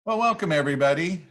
Well, welcome everybody.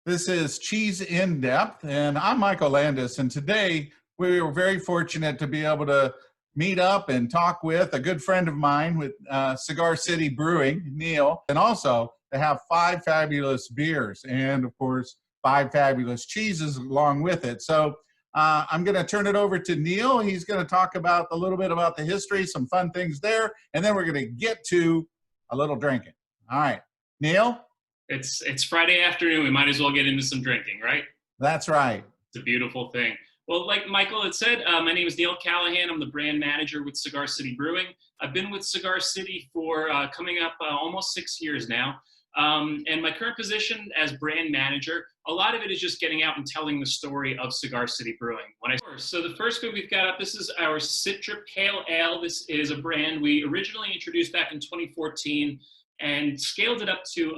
This is Cheese in Depth, and I'm Michael Landis. And today we were very fortunate to be able to meet up and talk with a good friend of mine with Cigar City Brewing, Neil, and also to have 5 fabulous beers and, of course, 5 fabulous cheeses along with it. So I'm going to turn it over to Neil. He's going to talk about a little bit about the history, some fun things there, and then we're going to get to a little drinking. All right, Neil? It's Friday afternoon. We might as well get into some drinking, right? That's right. It's a beautiful thing. Well, like Michael had said, my name is Neil Callaghan. I'm the brand manager with Cigar City Brewing. I've been with Cigar City for coming up almost 6 years now. And my current position as brand manager, a lot of it is just getting out and telling the story of Cigar City Brewing. So the first beer we've got up, this is our Citra Pale Ale. This is a brand we originally introduced back in 2014 and scaled it up to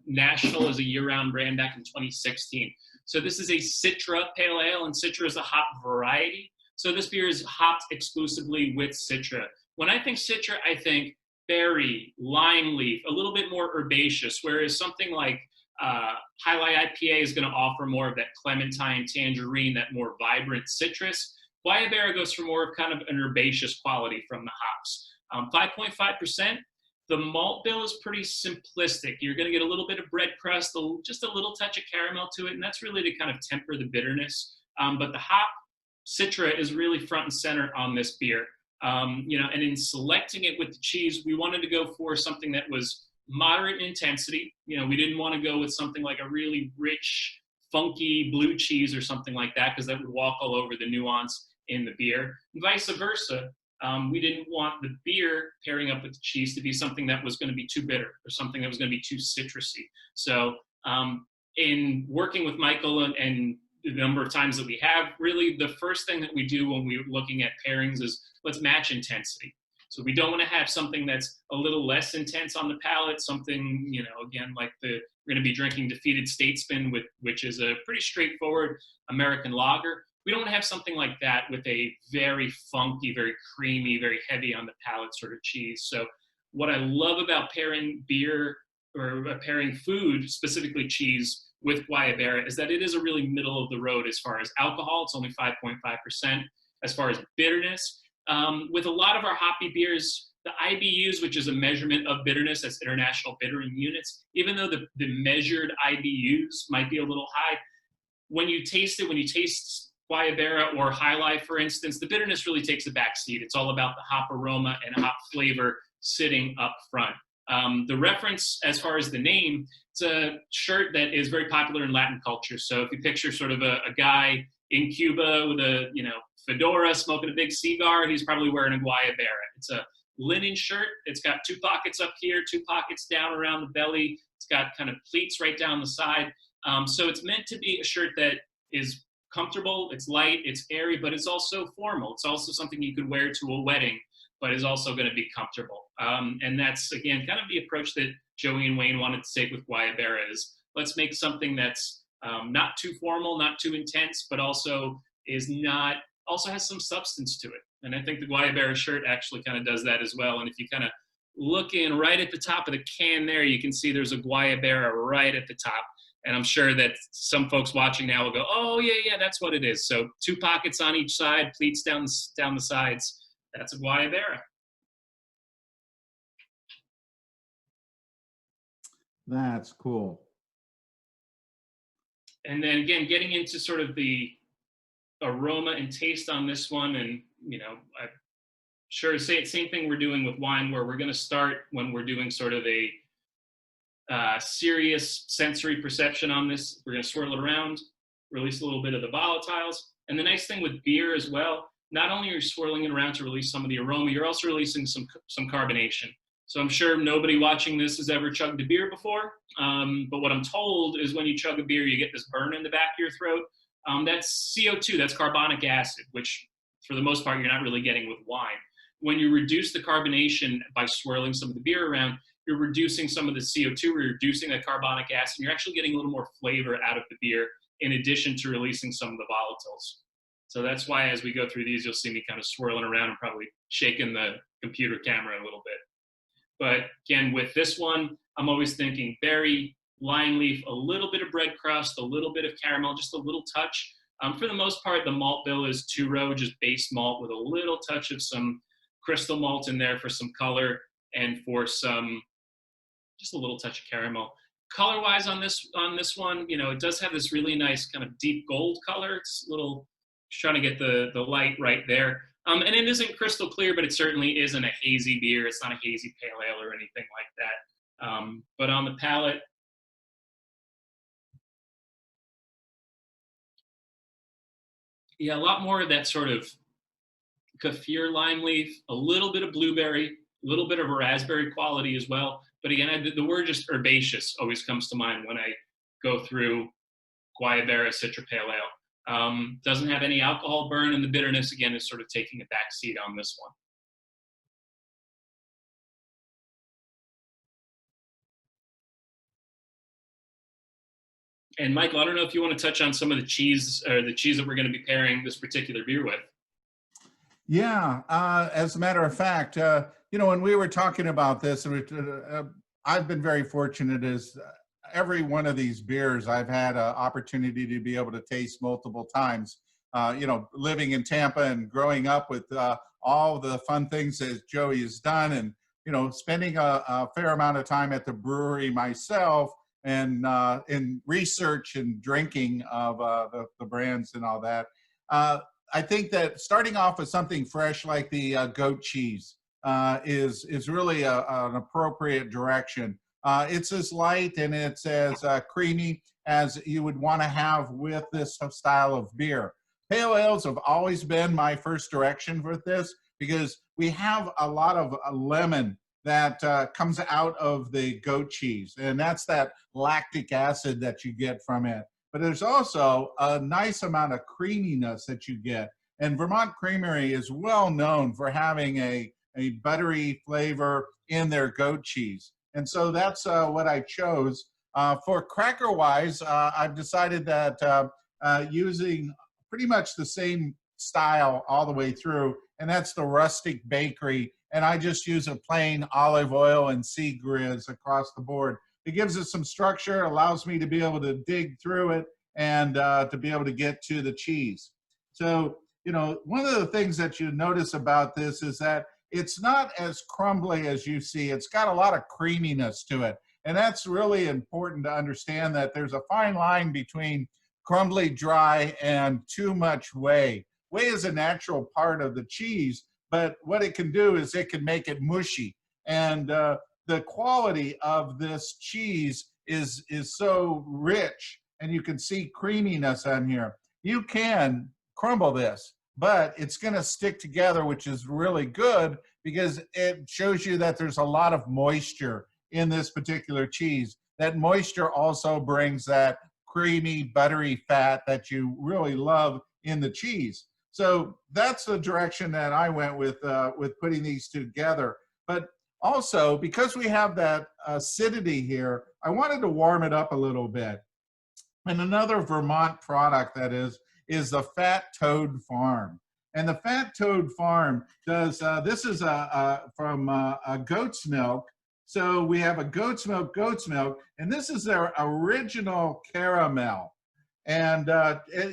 national as a year-round brand back in 2016. So this is a Citra Pale Ale, and Citra is a hop variety. So this beer is hopped exclusively with Citra. When I think Citra, I think berry, lime leaf, a little bit more herbaceous, whereas something like Highlight IPA is going to offer more of that clementine, tangerine, that more vibrant citrus. Guayabera goes for more of kind of an herbaceous quality from the hops. 5.5%. The malt bill is pretty simplistic. You're going to get a little bit of bread crust, just a little touch of caramel to it, and that's really to kind of temper the bitterness. But the hop, Citra, is really front and center on this beer. And in selecting it with the cheese, we wanted to go for something that was moderate in intensity. We didn't want to go with something like a really rich, funky blue cheese or something like that, because that would walk all over the nuance in the beer. And vice versa. We didn't want the beer pairing up with the cheese to be something that was going to be too bitter or something that was going to be too citrusy. So in working with Michael and the number of times that we have, really the first thing that we do when we're looking at pairings is let's match intensity. So we don't want to have something that's a little less intense on the palate, something, again, like we're going to be drinking Defeated Statesman, which is a pretty straightforward American lager. We don't want to have something like that with a very funky, very creamy, very heavy on the palate sort of cheese. So what I love about pairing beer or pairing food, specifically cheese, with Guayabera is that it is a really middle of the road as far as alcohol. It's only 5.5%. As far as bitterness, with a lot of our hoppy beers, the IBUs, which is a measurement of bitterness, that's International Bittering Units, even though the measured IBUs might be a little high, when you taste Guayabera or High Life, for instance, the bitterness really takes a back seat. It's all about the hop aroma and hop flavor sitting up front. The reference, as far as the name, it's a shirt that is very popular in Latin culture. So if you picture sort of a guy in Cuba with a fedora smoking a big cigar, he's probably wearing a Guayabera. It's a linen shirt. It's got 2 pockets up here, 2 pockets down around the belly. It's got kind of pleats right down the side. So it's meant to be a shirt that is comfortable, it's light, it's airy, but it's also formal. It's also something you could wear to a wedding, but is also going to be comfortable. And that's, again, kind of the approach that Joey and Wayne wanted to take with Guayabera is let's make something that's not too formal, not too intense, but also has some substance to it. And I think the Guayabera shirt actually kind of does that as well. And if you kind of look in right at the top of the can there, you can see there's a Guayabera right at the top. And I'm sure that some folks watching now will go, oh, yeah, that's what it is. So 2 pockets on each side, pleats down the sides. That's a Guayabera. That's cool. And then, again, getting into sort of the aroma and taste on this one. And, I'm sure same thing we're doing with wine, where we're going to start when we're doing sort of a serious sensory perception on this. We're going to swirl it around, release a little bit of the volatiles. And the nice thing with beer as well, not only are you swirling it around to release some of the aroma, you're also releasing some carbonation. So I'm sure nobody watching this has ever chugged a beer before. But what I'm told is when you chug a beer, you get this burn in the back of your throat. That's CO2, that's carbonic acid, which for the most part, you're not really getting with wine. When you reduce the carbonation by swirling some of the beer around, you're reducing some of the CO2, you're reducing the carbonic acid, and you're actually getting a little more flavor out of the beer in addition to releasing some of the volatiles. So that's why as we go through these, you'll see me kind of swirling around and probably shaking the computer camera a little bit. But again, with this one, I'm always thinking berry, lime leaf, a little bit of bread crust, a little bit of caramel, just a little touch. For the most part, the malt bill is 2-row, just base malt with a little touch of some crystal malt in there for some color and for some, just a little touch of caramel. Color-wise on this one, you know, it does have this really nice kind of deep gold color. It's a little, just trying to get the light right there. And it isn't crystal clear, but it certainly isn't a hazy beer. It's not a hazy pale ale or anything like that. But on the palate, yeah, a lot more of that sort of kaffir lime leaf, a little bit of blueberry, a little bit of a raspberry quality as well. But again, the word just herbaceous always comes to mind when I go through Guayabera Citra Pale Ale. Doesn't have any alcohol burn, and the bitterness, again, is sort of taking a back seat on this one. And Michael, I don't know if you want to touch on some of the cheese, or the cheese that we're going to be pairing this particular beer with. Yeah, as a matter of fact, you know, when we were talking about this, I've been very fortunate as every one of these beers I've had an opportunity to be able to taste multiple times. You know, living in Tampa and growing up with all the fun things that Joey has done, and, you know, spending a fair amount of time at the brewery myself, and in research and drinking of the brands and all that. I think that starting off with something fresh like the goat cheese is really an appropriate direction. It's as light and it's as creamy as you would want to have with this style of beer. Pale ales have always been my first direction with this because we have a lot of lemon that comes out of the goat cheese, and that's that lactic acid that you get from it. But there's also a nice amount of creaminess that you get. And Vermont Creamery is well known for having a buttery flavor in their goat cheese. And so that's what I chose. For cracker-wise, I've decided that using pretty much the same style all the way through, and that's the rustic bakery. And I just use a plain olive oil and sea grizz across the board. It gives it some structure, allows me to be able to dig through it and to be able to get to the cheese. So, you know, one of the things that you notice about this is that it's not as crumbly as you see. It's got a lot of creaminess to it. And that's really important to understand, that there's a fine line between crumbly dry and too much whey. Whey is a natural part of the cheese, but what it can do is it can make it mushy. And the quality of this cheese is so rich, and you can see creaminess on here. You can crumble this, but it's going to stick together, which is really good because it shows you that there's a lot of moisture in this particular cheese. That moisture also brings that creamy, buttery fat that you really love in the cheese. So that's the direction that I went with putting these together. But also, because we have that acidity here, I wanted to warm it up a little bit. And another Vermont product that is the Fat Toad Farm. And the Fat Toad Farm does, this is from goat's milk. So we have a goat's milk, and this is their original caramel. And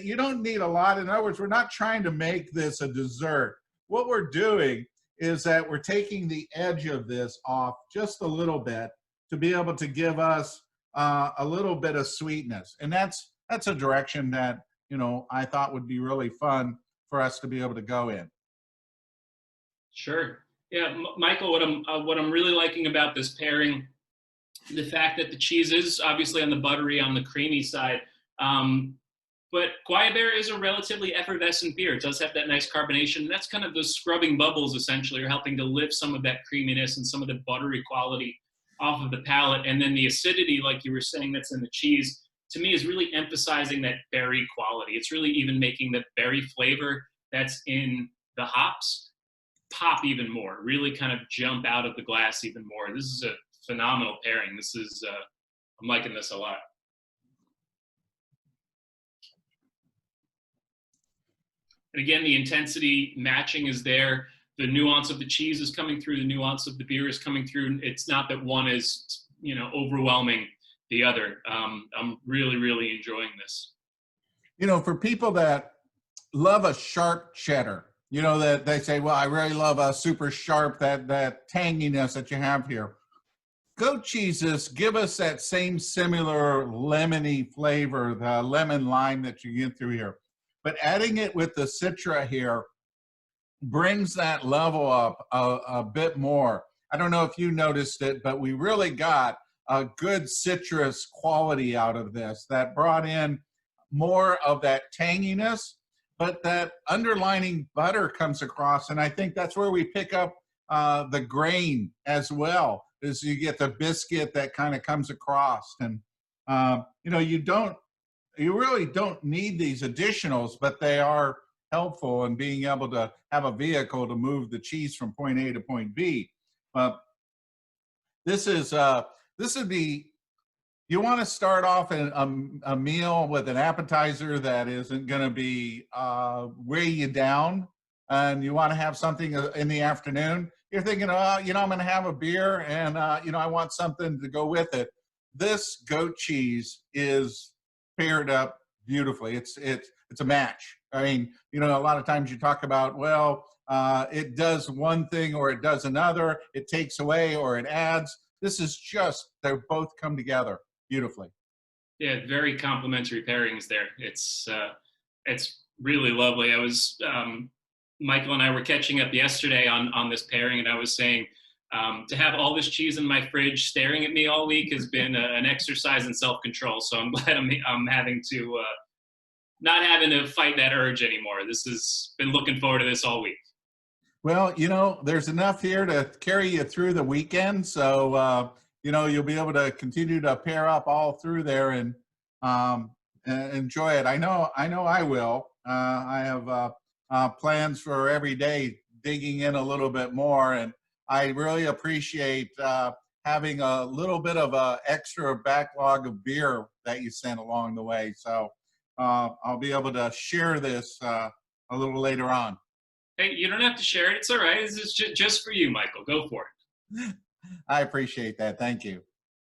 you don't need a lot. In other words, we're not trying to make this a dessert. What we're doing is that we're taking the edge of this off just a little bit to be able to give us a little bit of sweetness. And that's a direction that, you know, I thought would be really fun for us to be able to go in. Sure. Yeah, Michael, what I'm really liking about this pairing, the fact that the cheese is obviously on the buttery, on the creamy side, but Guayabera is a relatively effervescent beer. It does have that nice carbonation. And that's kind of the scrubbing bubbles, essentially, are helping to lift some of that creaminess and some of the buttery quality off of the palate. And then the acidity, like you were saying, that's in the cheese, to me is really emphasizing that berry quality. It's really even making the berry flavor that's in the hops pop even more, really kind of jump out of the glass even more. This is a phenomenal pairing. This is, I'm liking this a lot. And again, the intensity matching is there. The nuance of the cheese is coming through. The nuance of the beer is coming through. It's not that one is, you know, overwhelming the other. I'm really, really enjoying this. You know, for people that love a sharp cheddar, you know, that they say, well, I really love a super sharp, that tanginess that you have here. Goat cheeses give us that same similar lemony flavor, the lemon lime that you get through here. But adding it with the Citra here brings that level up a bit more. I don't know if you noticed it, but we really got a good citrus quality out of this that brought in more of that tanginess, but that underlining butter comes across. And I think that's where we pick up the grain as well, is you get the biscuit that kind of comes across. And, you know, you really don't need these additionals, but they are helpful in being able to have a vehicle to move the cheese from point A to point B. This would be, you want to start off a meal with an appetizer that isn't going to be weigh you down, and you want to have something in the afternoon. You're thinking, oh, you know, I'm going to have a beer, and you know, I want something to go with it. This goat cheese is paired up beautifully. It's a match. I mean, you know, a lot of times you talk about, well, it does one thing or it does another. It takes away or it adds. This is just, they both come together beautifully. Yeah, very complimentary pairings there. It's really lovely. I was Michael and I were catching up yesterday on this pairing, and I was saying to have all this cheese in my fridge staring at me all week has been an exercise in self-control. So I'm glad I'm having to not having to fight that urge anymore. This has been looking forward to this all week. Well, you know, there's enough here to carry you through the weekend. So, you know, you'll be able to continue to pair up all through there and enjoy it. I know I will. I have plans for every day digging in a little bit more. And I really appreciate having a little bit of a extra backlog of beer that you sent along the way. So I'll be able to share this a little later on. Hey, you don't have to share it. It's all right. This is just for you, Michael. Go for it. I appreciate that. Thank you.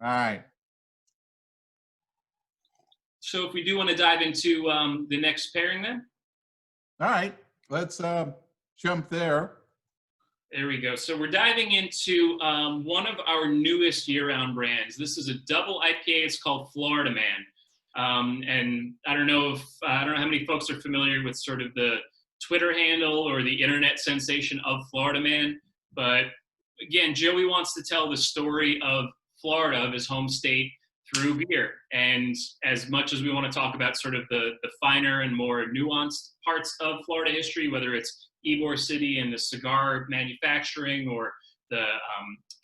All right. So if we do want to dive into the next pairing then. All right. Let's jump there. There we go. So we're diving into one of our newest year-round brands. This is a double IPA. It's called Florida Man. And I don't know how many folks are familiar with sort of the Twitter handle or the internet sensation of Florida Man. But again, Joey wants to tell the story of Florida, of his home state, through beer. And as much as we want to talk about sort of the finer and more nuanced parts of Florida history, whether it's Ybor City and the cigar manufacturing or the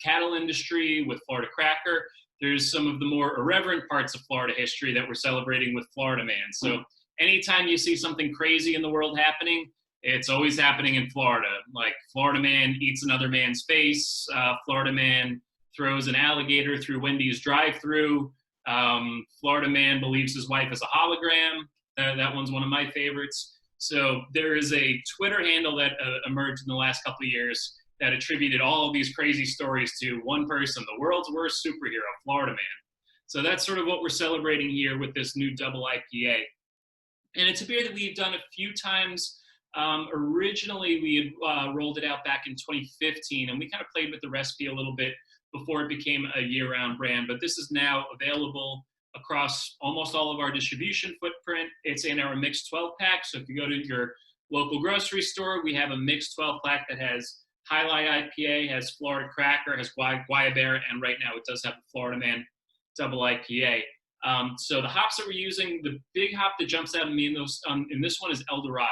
cattle industry with Florida Cracker, there's some of the more irreverent parts of Florida history that we're celebrating with Florida Man. So anytime you see something crazy in the world happening, it's always happening in Florida. Like Florida Man eats another man's face. Florida Man throws an alligator through Wendy's drive-thru. Florida Man believes his wife is a hologram. That one's one of my favorites. So there is a Twitter handle that emerged in the last couple of years that attributed all of these crazy stories to one person, the world's worst superhero, Florida Man. So that's sort of what we're celebrating here with this new double IPA. And it's a beer that we've done a few times. Originally, we had rolled it out back in 2015, and we kind of played with the recipe a little bit before it became a year-round brand. But this is now available across almost all of our distribution footprint. It's in our mixed 12-pack. So if you go to your local grocery store, we have a mixed 12-pack that has Highlight IPA, has Florida Cracker, has Guayabera, and right now it does have the Florida Man double IPA. So the hops that we're using, the big hop that jumps out at me in this one is El Dorado.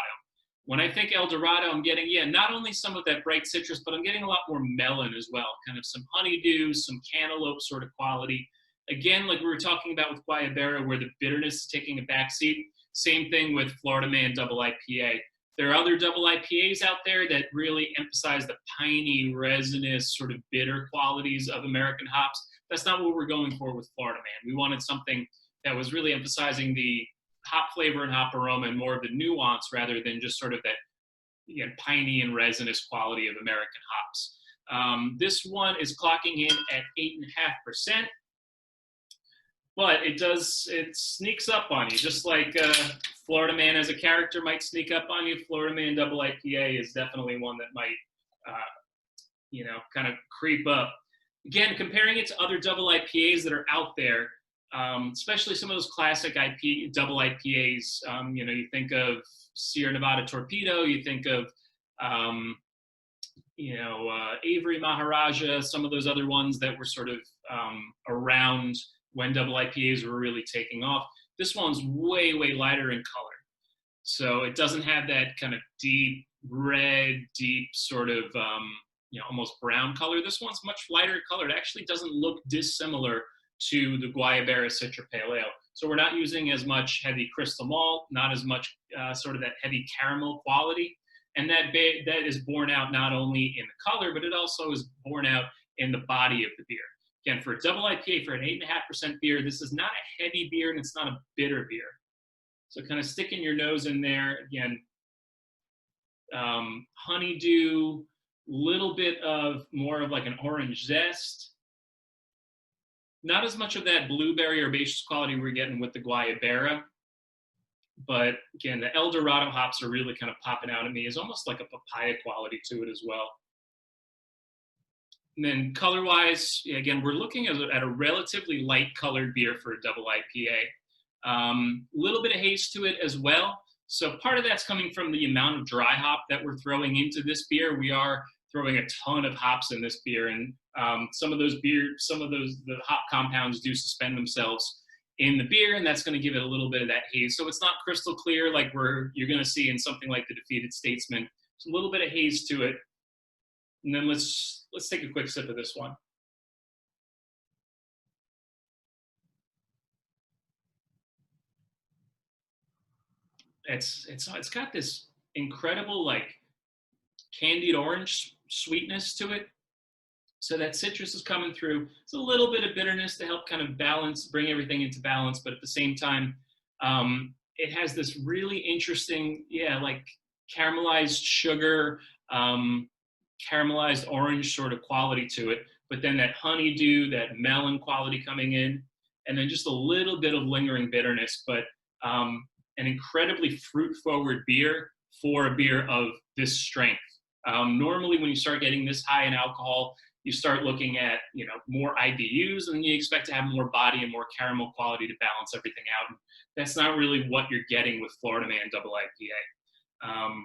When I think El Dorado, I'm getting, not only some of that bright citrus, but I'm getting a lot more melon as well, kind of some honeydew, some cantaloupe sort of quality. Again, like we were talking about with Guayabera, where the bitterness is taking a backseat, same thing with Florida Man double IPA. There are other double IPAs out there that really emphasize the piney, resinous, sort of bitter qualities of American hops. That's not what we're going for with Florida Man. We wanted something that was really emphasizing the hop flavor and hop aroma and more of the nuance rather than just sort of that piney and resinous quality of American hops. This one is clocking in at 8.5%. But it does, it sneaks up on you, just like Florida Man as a character might sneak up on you. Florida Man Double IPA is definitely one that might, you know, kind of creep up. Again, comparing it to other double IPAs that are out there, especially some of those classic double IPAs. You know, you think of Sierra Nevada Torpedo, you think of, you know, Avery Maharaja, some of those other ones that were sort of around when double IPAs were really taking off. This one's way, way lighter in color. So it doesn't have that kind of deep red, deep sort of, you know, almost brown color. This one's much lighter color. It actually doesn't look dissimilar to the Guayabera Citra Pale Ale. So we're not using as much heavy crystal malt, not as much sort of that heavy caramel quality. And that is borne out not only in the color, but it also is borne out in the body of the beer. Again, for a double IPA, for an 8.5% beer, this is not a heavy beer and it's not a bitter beer. So kind of sticking your nose in there. Again, honeydew, little bit of more of like an orange zest. Not as much of that blueberry or herbaceous quality we're getting with the Guayabera. But again, the El Dorado hops are really kind of popping out at me. It's almost like a papaya quality to it as well. And then color-wise, again, we're looking at a relatively light colored beer for a double IPA. Little bit of haze to it as well. So part of that's coming from the amount of dry hop that we're throwing into this beer. We are throwing a ton of hops in this beer, and some of the hop compounds do suspend themselves in the beer, and that's going to give it a little bit of that haze. So it's not crystal clear like you're going to see in something like the Defeated Statesman. It's a little bit of haze to it. And then let's take a quick sip of this one. It's got this incredible like candied orange sweetness to it. So that citrus is coming through. It's a little bit of bitterness to help kind of bring everything into balance, but at the same time, it has this really interesting, like caramelized sugar, caramelized orange sort of quality to it, but then that honeydew, that melon quality coming in, and then just a little bit of lingering bitterness, but an incredibly fruit-forward beer for a beer of this strength. Normally, when you start getting this high in alcohol, you start looking at, you know, more IBUs, and you expect to have more body and more caramel quality to balance everything out. And that's not really what you're getting with Florida Man Double IPA.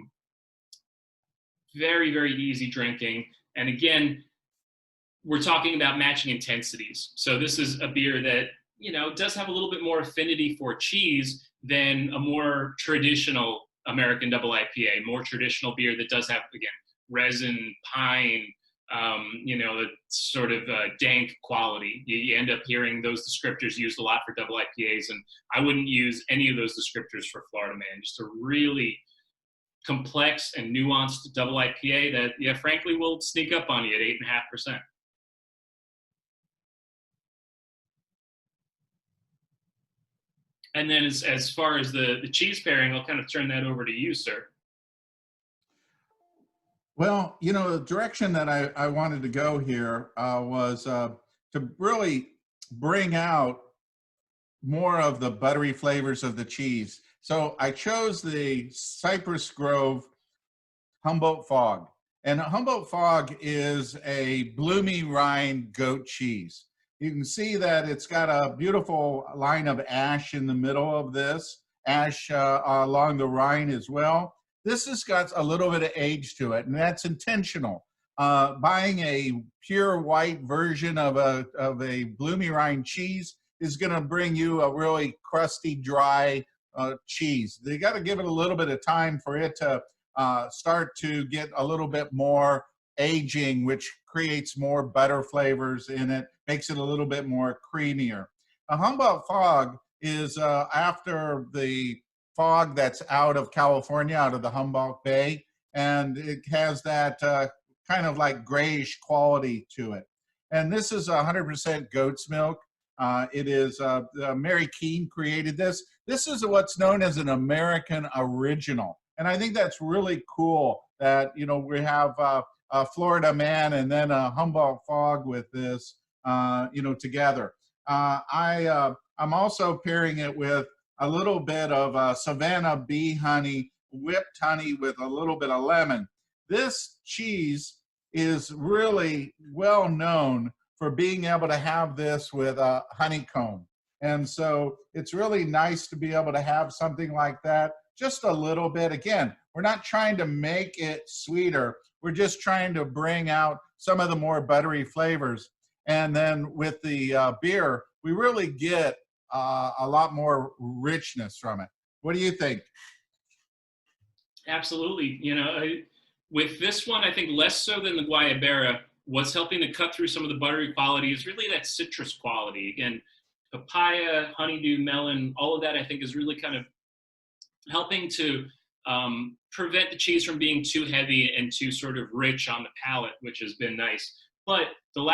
Very, very easy drinking. And again, we're talking about matching intensities. So this is a beer that, you know, does have a little bit more affinity for cheese than a more traditional American Double IPA, more traditional beer that does have, again, resin, pine, you know, the sort of dank quality. You end up hearing those descriptors used a lot for double IPAs, and I wouldn't use any of those descriptors for Florida Man. Just a really complex and nuanced double IPA that, yeah, frankly, will sneak up on you at 8.5%. And then as far as the cheese pairing, I'll kind of turn that over to you, sir. Well, you know, the direction that I wanted to go here was to really bring out more of the buttery flavors of the cheese. So I chose the Cypress Grove Humboldt Fog. And Humboldt Fog is a bloomy rind goat cheese. You can see that it's got a beautiful line of ash in the middle of this, ash along the rind as well. This has got a little bit of age to it, and that's intentional. Buying a pure white version of a bloomy rind cheese is going to bring you a really crusty, dry cheese. You got to give it a little bit of time for it to start to get a little bit more aging, which creates more butter flavors in it, makes it a little bit more creamier. A Humboldt Fog is after the fog that's out of California, out of the Humboldt Bay, and it has that kind of like grayish quality to it. And this is 100% goat's milk. It is Mary Keene created this. This is what's known as an American original, and I think that's really cool that, you know, we have a Florida Man and then a Humboldt Fog with this, you know, together. I I'm also pairing it with a little bit of Savannah bee honey, whipped honey with a little bit of lemon. This cheese is really well known for being able to have this with a honeycomb. And so it's really nice to be able to have something like that, just a little bit. Again, we're not trying to make it sweeter. We're just trying to bring out some of the more buttery flavors. And then with the beer, we really get a lot more richness from it. What do you think? Absolutely. With this one, I think less so than the Guayabera, what's helping to cut through some of the buttery quality is really that citrus quality. Again, papaya, honeydew, melon, all of that I think is really kind of helping to prevent the cheese from being too heavy and too sort of rich on the palate, which has been nice. But the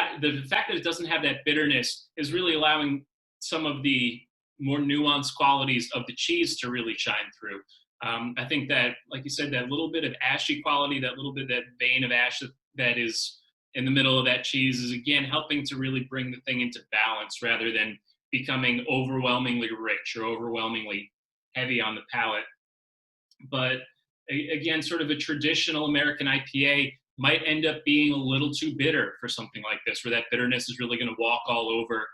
fact that it doesn't have that bitterness is really allowing some of the more nuanced qualities of the cheese to really shine through. I think that, like you said, that little bit of ashy quality, that little bit of that vein of ash that is in the middle of that cheese is, again, helping to really bring the thing into balance rather than becoming overwhelmingly rich or overwhelmingly heavy on the palate. But again, sort of a traditional American IPA might end up being a little too bitter for something like this, where that bitterness is really going to walk all over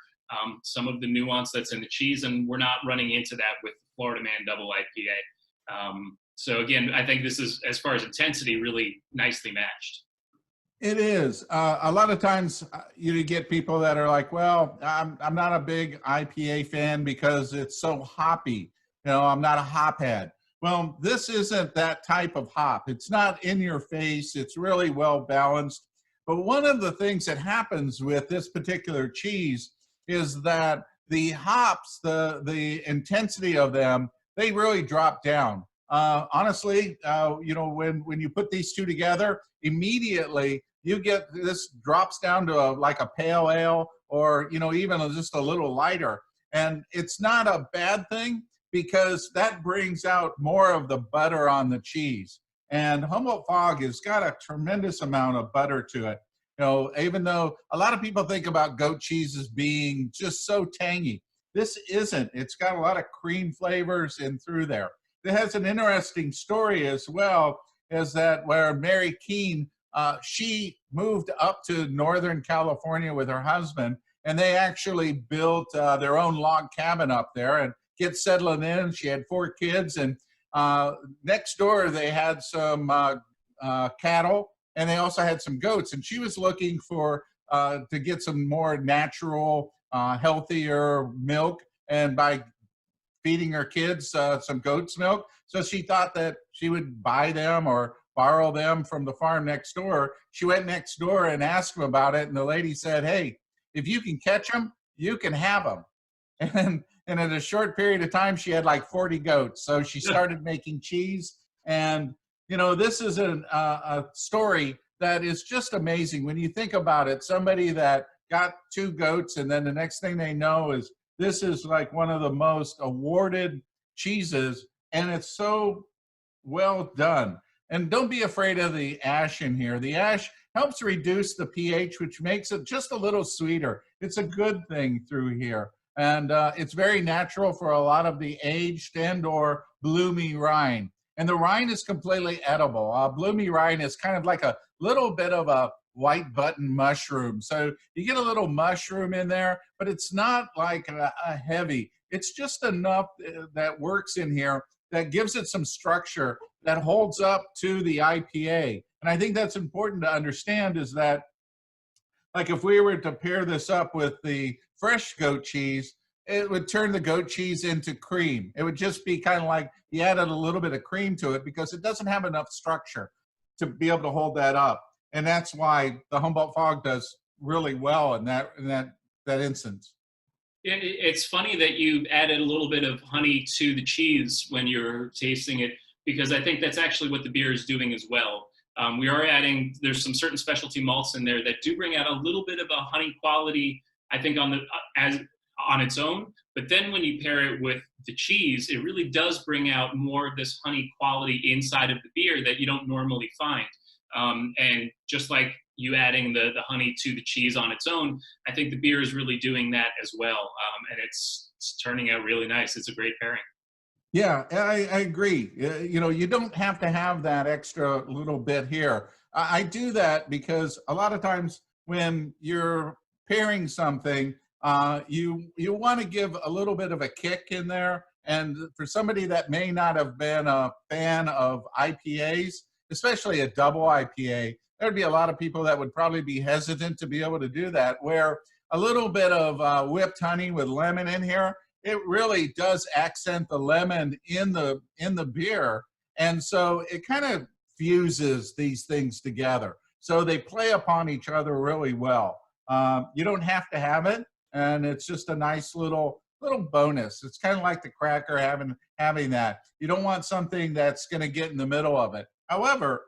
some of the nuance that's in the cheese, and we're not running into that with Florida Man Double IPA. So again, I think this is, as far as intensity, really nicely matched. It is. A lot of times you get people that are like, well, I'm not a big IPA fan because it's so hoppy. I'm not a hop head. Well, this isn't that type of hop. It's not in your face. It's really well balanced. But one of the things that happens with this particular cheese is that the hops, the intensity of them, they really drop down. Honestly, when you put these two together, immediately you get this drops down to like a pale ale, or even just a little lighter. And it's not a bad thing, because that brings out more of the butter on the cheese. And Humboldt Fog has got a tremendous amount of butter to it. Even though a lot of people think about goat cheese as being just so tangy, this isn't. It's got a lot of cream flavors in through there. It has an interesting story as well, is that where Mary Keene, she moved up to Northern California with her husband, and they actually built their own log cabin up there and get settling in. She had 4 kids, and next door they had some cattle, and they also had some goats, and she was looking for to get some more natural, healthier milk, and by feeding her kids some goat's milk. So she thought that she would buy them or borrow them from the farm next door. She went next door and asked them about it, and the lady said, hey, if you can catch them, you can have them. And in a short period of time, she had like 40 goats. So she started making cheese. And, this is a story that is just amazing. When you think about it, somebody that got 2 goats, and then the next thing they know is this is like one of the most awarded cheeses, and it's so well done. And don't be afraid of the ash in here. The ash helps reduce the pH, which makes it just a little sweeter. It's a good thing through here. And it's very natural for a lot of the aged and or bloomy rind. And the rind is completely edible. Bloomy rind is kind of like a little bit of a white button mushroom. So you get a little mushroom in there, but it's not like a heavy. It's just enough that works in here that gives it some structure that holds up to the IPA. And I think that's important to understand, is that, like, if we were to pair this up with the fresh goat cheese, it would turn the goat cheese into cream. It would just be kind of like you added a little bit of cream to it, because it doesn't have enough structure to be able to hold that up. And that's why the Humboldt Fog does really well in that instance. It's funny that you added a little bit of honey to the cheese when you're tasting it, because I think that's actually what the beer is doing as well. We are adding, there's some certain specialty malts in there that do bring out a little bit of a honey quality, I think, on its own. But then when you pair it with the cheese, it really does bring out more of this honey quality inside of the beer that you don't normally find. And just like you adding the honey to the cheese on its own, I think the beer is really doing that as well. And it's it's turning out really nice. It's a great pairing. Yeah, I agree. You know, you don't have to have that extra little bit here. I do that because a lot of times when you're pairing something, you want to give a little bit of a kick in there. And for somebody that may not have been a fan of IPAs, especially a double IPA, there'd be a lot of people that would probably be hesitant to be able to do that. Where a little bit of whipped honey with lemon in here, it really does accent the lemon in the beer, and so it kind of fuses these things together. So they play upon each other really well. You don't have to have it, and it's just a nice little bonus. It's kind of like the cracker having that. You don't want something that's going to get in the middle of it. However,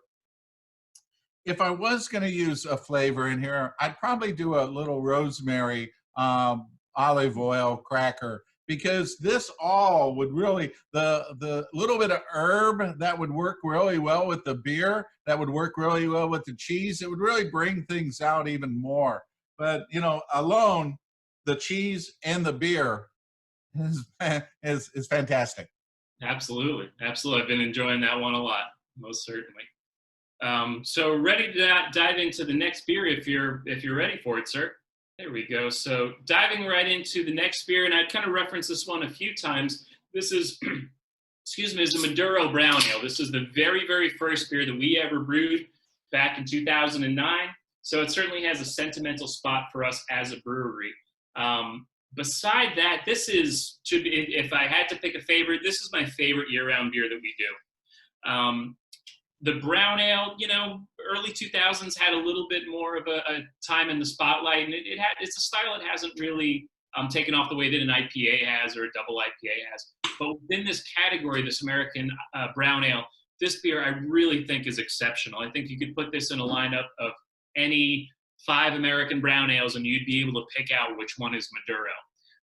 if I was going to use a flavor in here, I'd probably do a little rosemary olive oil cracker, because this all would really, the little bit of herb that would work really well with the beer, that would work really well with the cheese, it would really bring things out even more. But, you know, alone, the cheese and the beer is fantastic. Absolutely. Absolutely. I've been enjoying that one a lot, most certainly. So ready to dive into the next beer if you're ready for it, sir. There we go. So diving right into the next beer, and I kind of referenced this one a few times. This is, excuse me, is the Maduro Brown Ale. This is the very, very first beer that we ever brewed back in 2009. So it certainly has a sentimental spot for us as a brewery. Beside that, this is, if I had to pick a favorite, this is my favorite year-round beer that we do. The brown ale, you know, early 2000s had a little bit more of a time in the spotlight, and it's a style that hasn't really taken off the way that an IPA has or a double IPA has. But within this category, this American brown ale, this beer I really think is exceptional. I think you could put this in a lineup of any 5 American brown ales, and you'd be able to pick out which one is Maduro.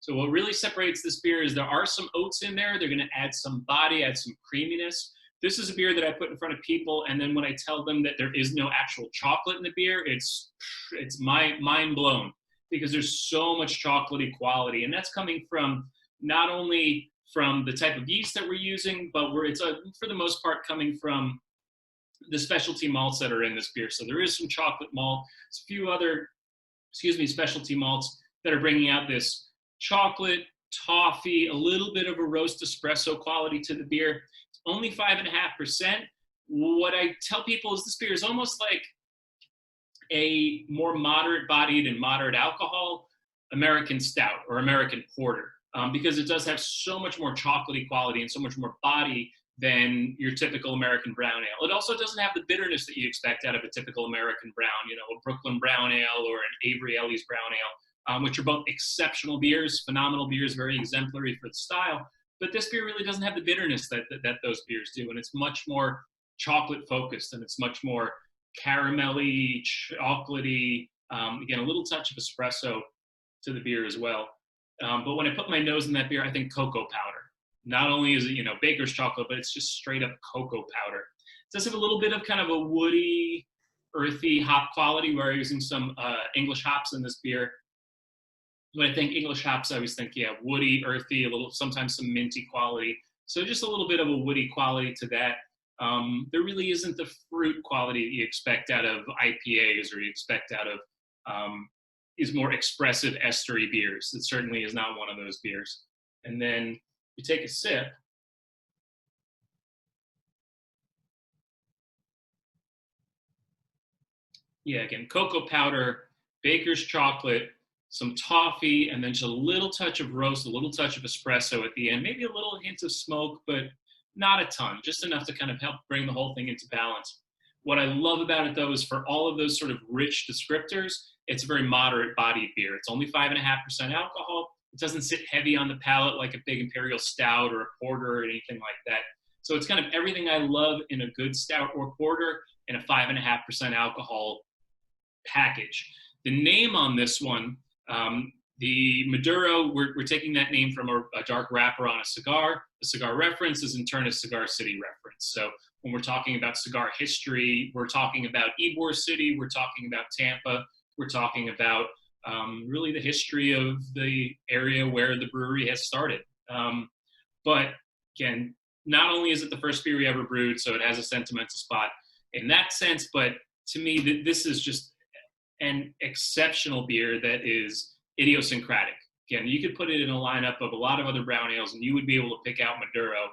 So what really separates this beer is there are some oats in there. They're going to add some body, add some creaminess. This is a beer that I put in front of people, and then when I tell them that there is no actual chocolate in the beer, it's mind blown, because there's so much chocolatey quality, and that's coming from not only from the type of yeast that we're using, but for the most part coming from the specialty malts that are in this beer. So there is some chocolate malt, a few other, specialty malts that are bringing out this chocolate, toffee, a little bit of a roast espresso quality to the beer. Only 5.5%. What I tell people is this beer is almost like a more moderate bodied and moderate alcohol American stout or American porter, because it does have so much more chocolatey quality and so much more body than your typical American brown ale. It also doesn't have the bitterness that you expect out of a typical American brown, you know, a Brooklyn brown ale or an Avery Ellie's brown ale, which are both exceptional beers, phenomenal beers, very exemplary for the style. But this beer really doesn't have the bitterness that those beers do, and it's much more chocolate focused, and it's much more caramelly, chocolatey. Again, a little touch of espresso to the beer as well. But when I put my nose in that beer, I think cocoa powder. Not only is it, you know, baker's chocolate, but it's just straight up cocoa powder. It does have a little bit of kind of a woody, earthy hop quality. We're using some English hops in this beer. When I think English hops, I always think, yeah, woody, earthy, sometimes some minty quality. So just a little bit of a woody quality to that. There really isn't the fruit quality you expect out of IPAs or you expect out of these more expressive estery beers. It certainly is not one of those beers. And then you take a sip. Yeah, again, cocoa powder, baker's chocolate, some toffee, and then just a little touch of roast, a little touch of espresso at the end, maybe a little hint of smoke, but not a ton, just enough to kind of help bring the whole thing into balance. What I love about it, though, is for all of those sort of rich descriptors, it's a very moderate bodied beer. It's only 5.5% alcohol. It doesn't sit heavy on the palate like a big imperial stout or a porter or anything like that. So it's kind of everything I love in a good stout or porter in a 5.5% alcohol package. The name on this one, the Maduro, we're taking that name from a dark wrapper on a cigar. The cigar reference is in turn a Cigar City reference. So when we're talking about cigar history, we're talking about Ybor City, we're talking about Tampa, we're talking about really the history of the area where the brewery has started. But again, not only is it the first beer we ever brewed, so it has a sentimental spot in that sense, but to me, this is just an exceptional beer that is idiosyncratic. Again, you could put it in a lineup of a lot of other brown ales, and you would be able to pick out Maduro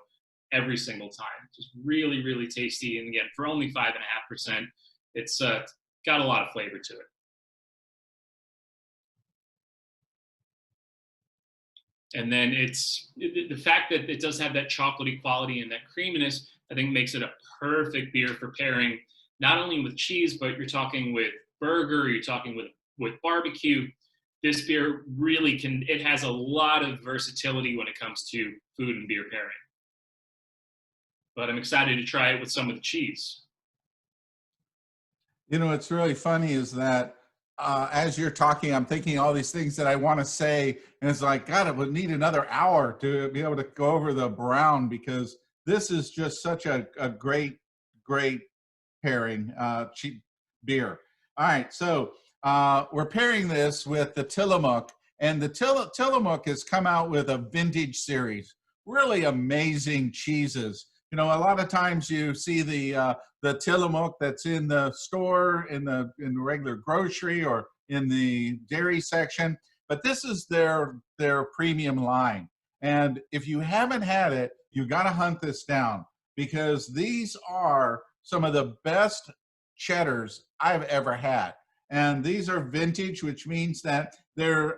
every single time. Just really, really tasty. And again, for only 5.5%, it's got a lot of flavor to it. And then it's the fact that it does have that chocolatey quality and that creaminess, I think makes it a perfect beer for pairing, not only with cheese, but you're talking with burger, you're talking with barbecue. This beer really it has a lot of versatility when it comes to food and beer pairing. But I'm excited to try it with some of the cheese. You know, what's really funny is that as you're talking, I'm thinking all these things that I want to say, and it's like, God, it would need another hour to be able to go over the brown, because this is just such a great, great pairing, cheap beer. All right, so we're pairing this with the Tillamook, and the Tillamook has come out with a vintage series, really amazing cheeses. You know, a lot of times you see the Tillamook that's in the store, in the regular grocery or in the dairy section, but this is their premium line. And if you haven't had it, you got to hunt this down, because these are some of the best cheddars I've ever had. And these are vintage, which means that they're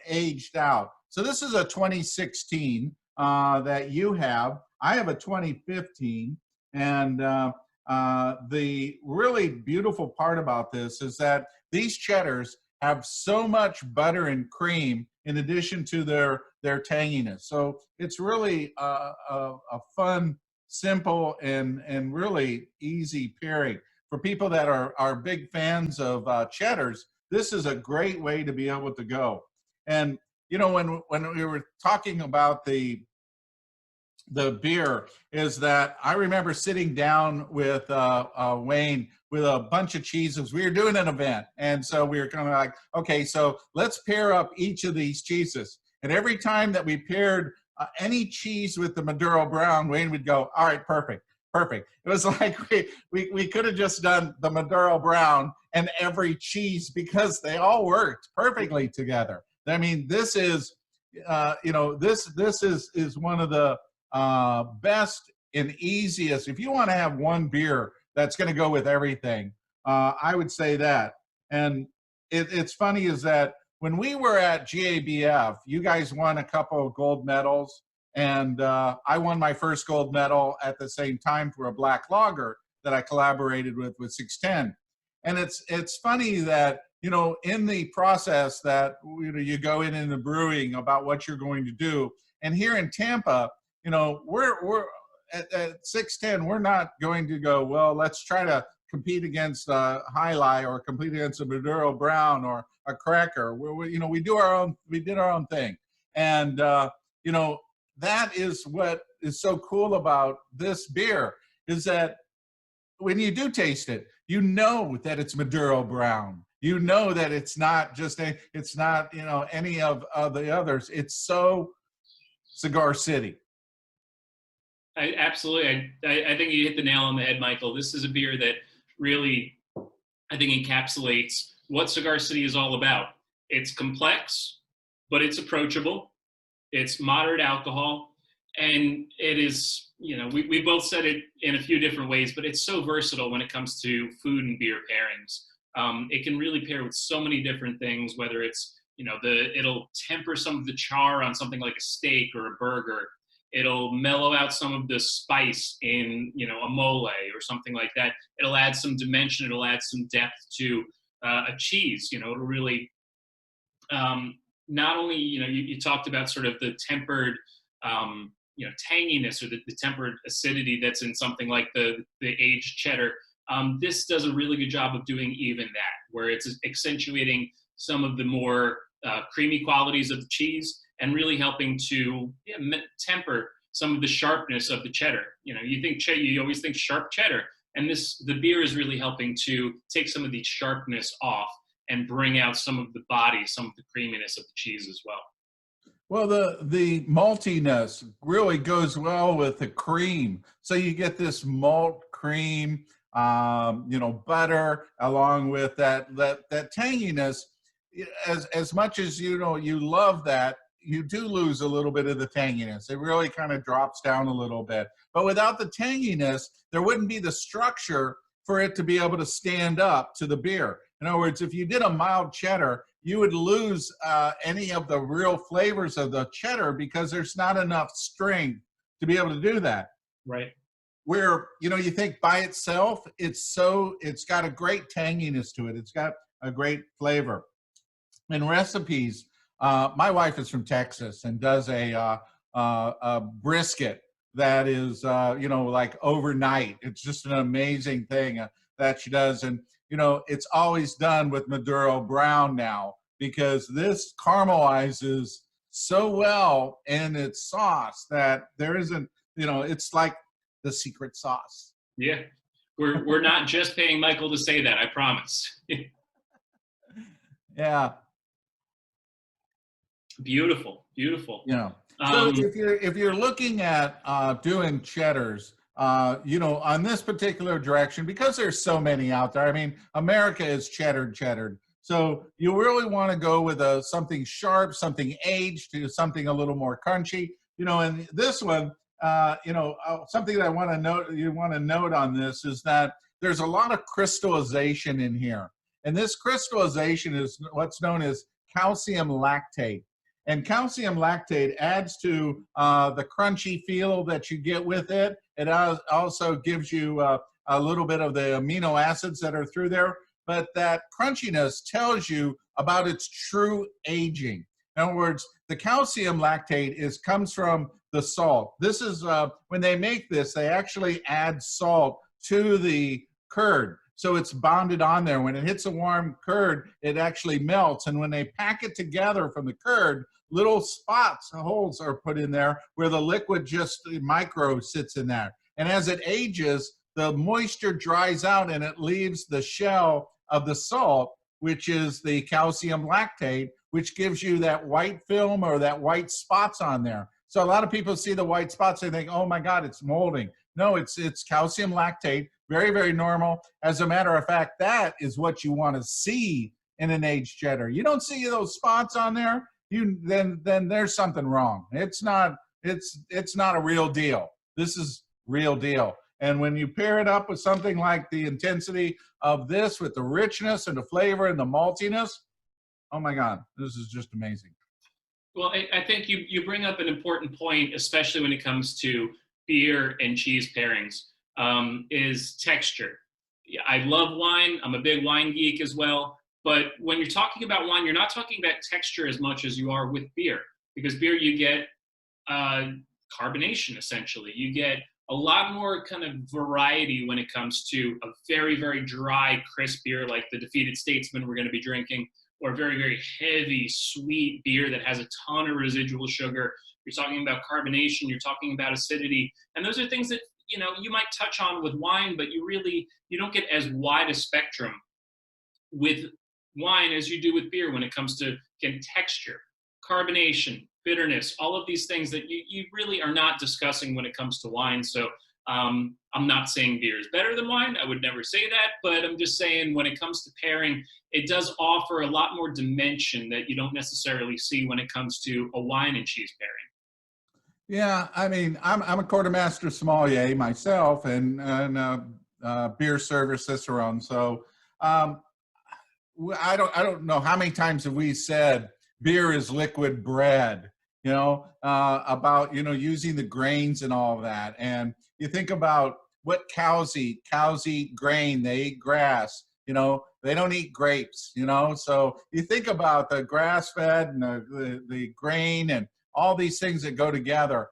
aged out. So this is a 2016 that you have. I have a 2015, and the really beautiful part about this is that these cheddars have so much butter and cream in addition to their tanginess. So it's really a fun, simple, and really easy pairing. For people that are big fans of cheddars, this is a great way to be able to go. And you know, when we were talking about the beer, is that I remember sitting down with Wayne with a bunch of cheeses. We were doing an event, and so we were kind of like, okay, so let's pair up each of these cheeses. And every time that we paired any cheese with the Maduro Brown, Wayne would go, all right, perfect. It was like we could have just done the Maduro Brown and every cheese, because they all worked perfectly together. I mean, this is, this is one of the best and easiest. If you want to have one beer that's going to go with everything, I would say that. And it's funny is that when we were at GABF, you guys won a couple of gold medals, and I won my first gold medal at the same time for a black lager that I collaborated with 610. And it's funny that, you know, in the process that you go in the brewing about what you're going to do, and here in Tampa, you know, we're at 610, we're not going to go, well, let's try to compete against High Life or compete against a Maduro Brown or a Cracker. We did our own thing. And, that is what is so cool about this beer, is that when you do taste it, you know that it's Maduro Brown. You know that it's not just any of the others. It's so Cigar City. Absolutely. I think you hit the nail on the head, Michael. This is a beer that really, I think, encapsulates what Cigar City is all about. It's complex, but it's approachable. It's moderate alcohol, and it is, we both said it in a few different ways, but it's so versatile when it comes to food and beer pairings. It can really pair with so many different things, whether it's, it'll temper some of the char on something like a steak or a burger. It'll mellow out some of the spice in, a mole or something like that. It'll add some dimension. It'll add some depth to a cheese. It'll really, not only, you talked about sort of the tempered, tanginess or the tempered acidity that's in something like the aged cheddar. This does a really good job of doing even that, where it's accentuating some of the more creamy qualities of the cheese and really helping to temper some of the sharpness of the cheddar. You always think sharp cheddar, and the beer is really helping to take some of the sharpness off and bring out some of the body, some of the creaminess of the cheese as well. Well, the maltiness really goes well with the cream. So you get this malt cream, butter, along with that tanginess. As much as you love that, you do lose a little bit of the tanginess. It really kind of drops down a little bit. But without the tanginess, there wouldn't be the structure for it to be able to stand up to the beer. In other words, if you did a mild cheddar, you would lose any of the real flavors of the cheddar because there's not enough strength to be able to do that. Right. Where, you think by itself, it's got a great tanginess to it. It's got a great flavor. In recipes, my wife is from Texas and does a brisket that is, like overnight. It's just an amazing thing that she does. And, it's always done with Maduro brown now because this caramelizes so well in its sauce that there isn't, it's like the secret sauce. Yeah. We're not just paying Michael to say that, I promise. Yeah. Beautiful, beautiful. So if you're looking at doing cheddars, on this particular direction, because there's so many out there. I mean, America is cheddared. So you really want to go with something sharp, something aged, to something a little more crunchy. And this one, something that I want to note. You want to note on this is that there's a lot of crystallization in here, and this crystallization is what's known as calcium lactate. And calcium lactate adds to the crunchy feel that you get with it. It also gives you a little bit of the amino acids that are through there. But that crunchiness tells you about its true aging. In other words, the calcium lactate comes from the salt. This is, when they make this, they actually add salt to the curd. So it's bonded on there. When it hits a warm curd, it actually melts. And when they pack it together from the curd, little spots, holes are put in there where the liquid just micro sits in there. And as it ages, the moisture dries out and it leaves the shell of the salt, which is the calcium lactate, which gives you that white film or that white spots on there. So a lot of people see the white spots, they think, oh my God, it's molding. No, it's calcium lactate, very, very normal. As a matter of fact, that is what you want to see in an aged cheddar. You don't see those spots on there, then there's something wrong. It's not a real deal. This is real deal. And when you pair it up with something like the intensity of this, with the richness and the flavor and the maltiness, oh my God, this is just amazing. Well, I think you bring up an important point, especially when it comes to beer and cheese pairings, is texture. I love wine. I'm a big wine geek as well. But when you're talking about wine, you're not talking about texture as much as you are with beer. Because beer, you get carbonation, essentially. You get a lot more kind of variety when it comes to a very, very dry, crisp beer like the Defeated Statesman we're going to be drinking, or a very, very heavy, sweet beer that has a ton of residual sugar. You're talking about carbonation, you're talking about acidity. And those are things that, you might touch on with wine, but you don't get as wide a spectrum with wine as you do with beer when it comes to, again, texture, carbonation, bitterness, all of these things that you really are not discussing when it comes to wine. So I'm not saying beer is better than wine. I would never say that, but I'm just saying when it comes to pairing, it does offer a lot more dimension that you don't necessarily see when it comes to a wine and cheese pairing. Yeah, I mean, I'm a quartermaster sommelier myself, and beer server cicerone. So I don't know how many times have we said beer is liquid bread. About using the grains and all of that. And you think about what cows eat. Cows eat grain. They eat grass. They don't eat grapes. So you think about the grass-fed and the grain and all these things that go together.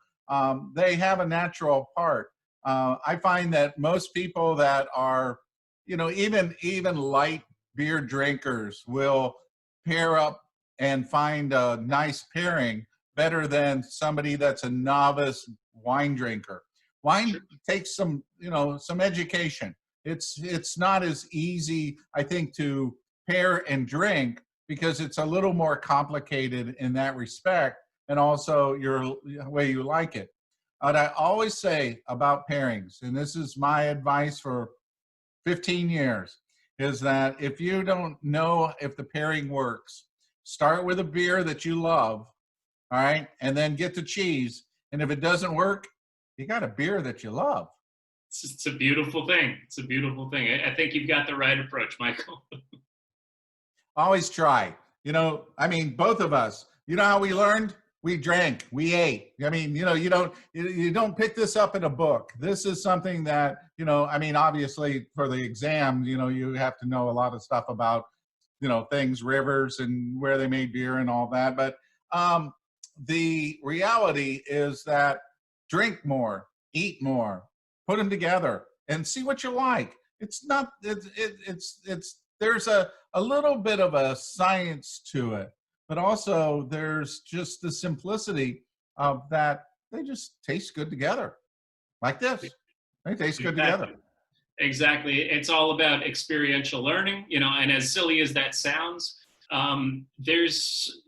They have a natural part. I find that most people that are, even light beer drinkers will pair up and find a nice pairing better than somebody that's a novice wine drinker. Wine takes some education. It's not as easy, I think, to pair and drink because it's a little more complicated in that respect, and also your way you like it. What I always say about pairings, and this is my advice for 15 years, is that if you don't know if the pairing works, start with a beer that you love, all right, and then get to cheese. And if it doesn't work, you got a beer that you love. It's a beautiful thing. It's a beautiful thing. I think you've got the right approach, Michael. Always try. You know, I mean, both of us, you know how we learned? We drank, we ate. I mean, you know, you don't pick this up in a book. This is something that, you know, I mean, obviously for the exam, you know, you have to know a lot of stuff about, you know, things, rivers and where they made beer and all that. But the reality is that drink more, eat more, put them together and see what you like. It's not, there's a little bit of a science to it, but also there's just the simplicity of that they just taste good together. Like this, they taste good together. Exactly. It's all about experiential learning, you know, and as silly as that sounds, there's,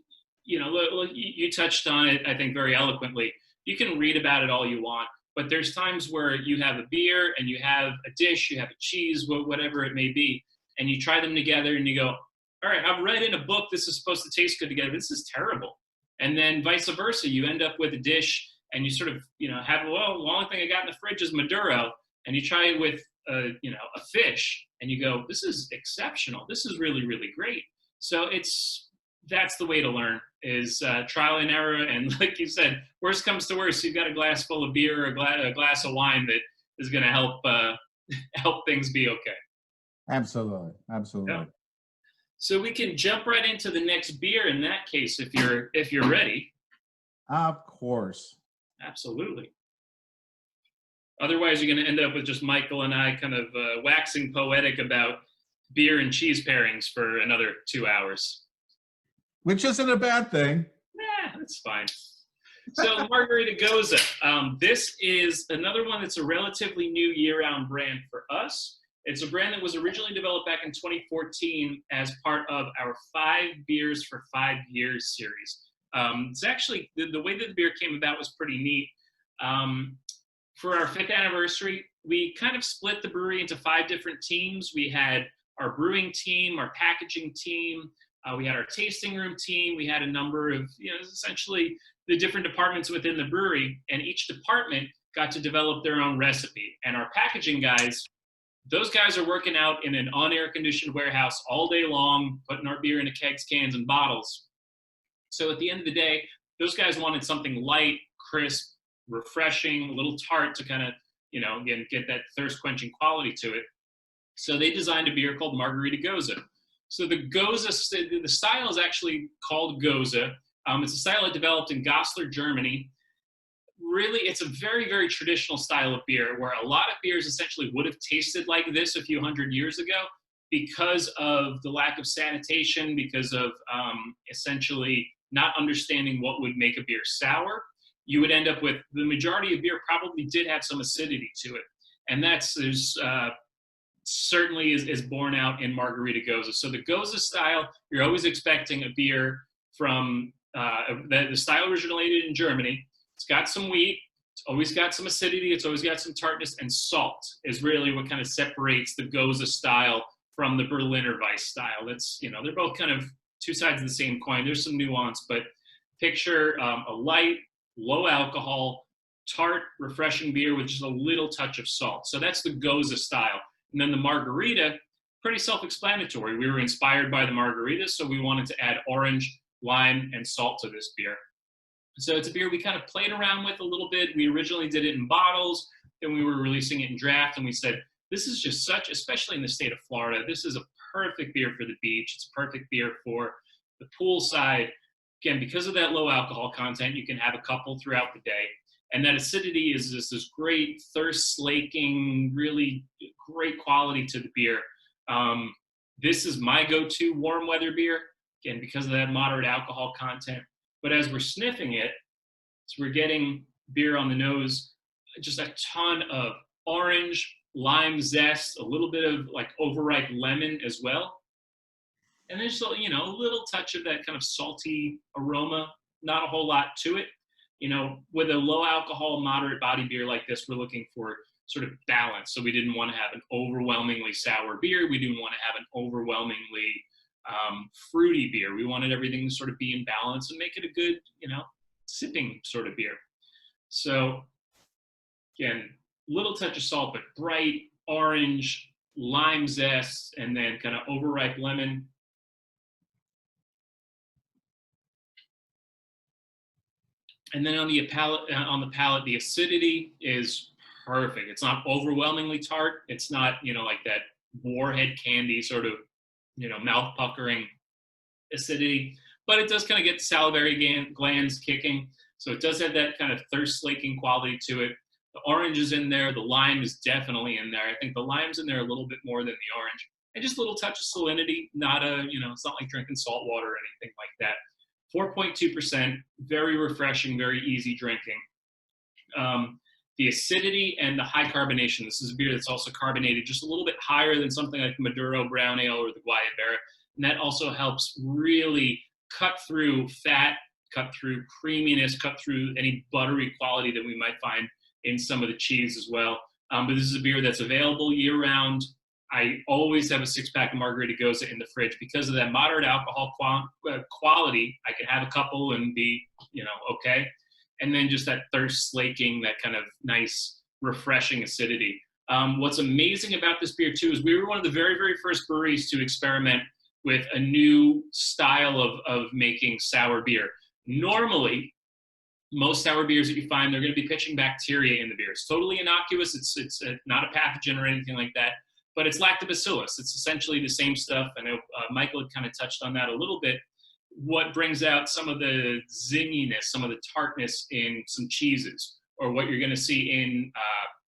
you know, you touched on it, I think, very eloquently. You can read about it all you want, but there's times where you have a beer and you have a dish, you have a cheese, whatever it may be, and you try them together and you go, all right, I've read in a book this is supposed to taste good together. This is terrible. And then vice versa, you end up with a dish and you sort of, you know, have, well, the only thing I got in the fridge is Maduro. And you try it with, you know, a fish and you go, this is exceptional. This is really, really great. So that's the way to learn is trial and error. And like you said, worst comes to worst, you've got a glass full of beer or a glass of wine that is going to help things be okay. Absolutely. Yeah. So we can jump right into the next beer in that case, if you're ready. Of course. Absolutely. Otherwise, you're going to end up with just Michael and I kind of waxing poetic about beer and cheese pairings for another 2 hours. Which isn't a bad thing. Nah, that's fine. So Margarita Gose. This is another one that's a relatively new year-round brand for us. It's a brand that was originally developed back in 2014 as part of our 5 Beers for 5 Years series. It's actually, the way that the beer came about was pretty neat. For our 5th anniversary, we kind of split the brewery into 5 different teams. We had our brewing team, our packaging team, we had our tasting room team, we had a number of, you know, essentially the different departments within the brewery, and each department got to develop their own recipe. And our packaging guys, those guys are working out in an on-air conditioned warehouse all day long, putting our beer into kegs, cans, and bottles. So at the end of the day, those guys wanted something light, crisp, refreshing, a little tart to kind of, you know, again, get that thirst-quenching quality to it. So they designed a beer called Margarita Gose. So the Gose, the style is actually called Gose. It's a style that developed in Goslar, Germany. Really, it's a very, very traditional style of beer where a lot of beers essentially would have tasted like this a few hundred years ago because of the lack of sanitation, because of essentially not understanding what would make a beer sour. You would end up with the majority of beer probably did have some acidity to it. And there's certainly is borne out in Margarita Gose. So the Gose style, you're always expecting a beer from, the style originated in Germany. It's got some wheat, it's always got some acidity, it's always got some tartness, and salt is really what kind of separates the Gose style from the Berliner Weiss style. That's, you know, they're both kind of 2 sides of the same coin. There's some nuance, but picture a light, low alcohol, tart, refreshing beer with just a little touch of salt. So that's the Gose style. And then the Margarita, pretty self-explanatory. We were inspired by the Margarita, so we wanted to add orange, lime, and salt to this beer. So it's a beer we kind of played around with a little bit. We originally did it in bottles, then we were releasing it in draft, and we said, this is just such, especially in the state of Florida, this is a perfect beer for the beach. It's a perfect beer for the poolside. Again, because of that low alcohol content, you can have a couple throughout the day. And that acidity is just this great thirst-slaking, really great quality to the beer. This is my go-to warm weather beer, again, because of that moderate alcohol content. But as we're sniffing it, so we're getting beer on the nose, just a ton of orange, lime zest, a little bit of like overripe lemon as well. And there's, you know, a little touch of that kind of salty aroma, not a whole lot to it. You know, with a low alcohol, moderate body beer like this, we're looking for sort of balance. So we didn't want to have an overwhelmingly sour beer. We didn't want to have an overwhelmingly fruity beer. We wanted everything to sort of be in balance and make it a good, you know, sipping sort of beer. So again, little touch of salt, but bright orange, lime zest, and then kind of overripe lemon. And then on the palate, the acidity is perfect. It's not overwhelmingly tart. It's not, you know, like that warhead candy sort of, you know, mouth puckering acidity, but it does kind of get salivary glands kicking. So it does have that kind of thirst slaking quality to it. The orange is in there. The lime is definitely in there. I think the lime's in there a little bit more than the orange. And just a little touch of salinity, not a, you know, it's not like drinking salt water or anything like that. 4.2%, very refreshing, very easy drinking. The acidity and the high carbonation. This is a beer that's also carbonated just a little bit higher than something like Maduro brown ale or the Guayabera. And that also helps really cut through fat, cut through creaminess, cut through any buttery quality that we might find in some of the cheese as well. But this is a beer that's available year round. I always have a 6-pack of Margarita Gose in the fridge because of that moderate alcohol quality. I could have a couple and be, you know, okay. And then just that thirst slaking, that kind of nice, refreshing acidity. What's amazing about this beer too is we were one of the very, very first breweries to experiment with a new style of making sour beer. Normally, most sour beers that you find, they're going to be pitching bacteria in the beer. It's totally innocuous. It's not a pathogen or anything like that. But it's lactobacillus. It's essentially the same stuff. I know Michael had kind of touched on that a little bit. What brings out some of the zinginess, some of the tartness in some cheeses, or what you're going to see in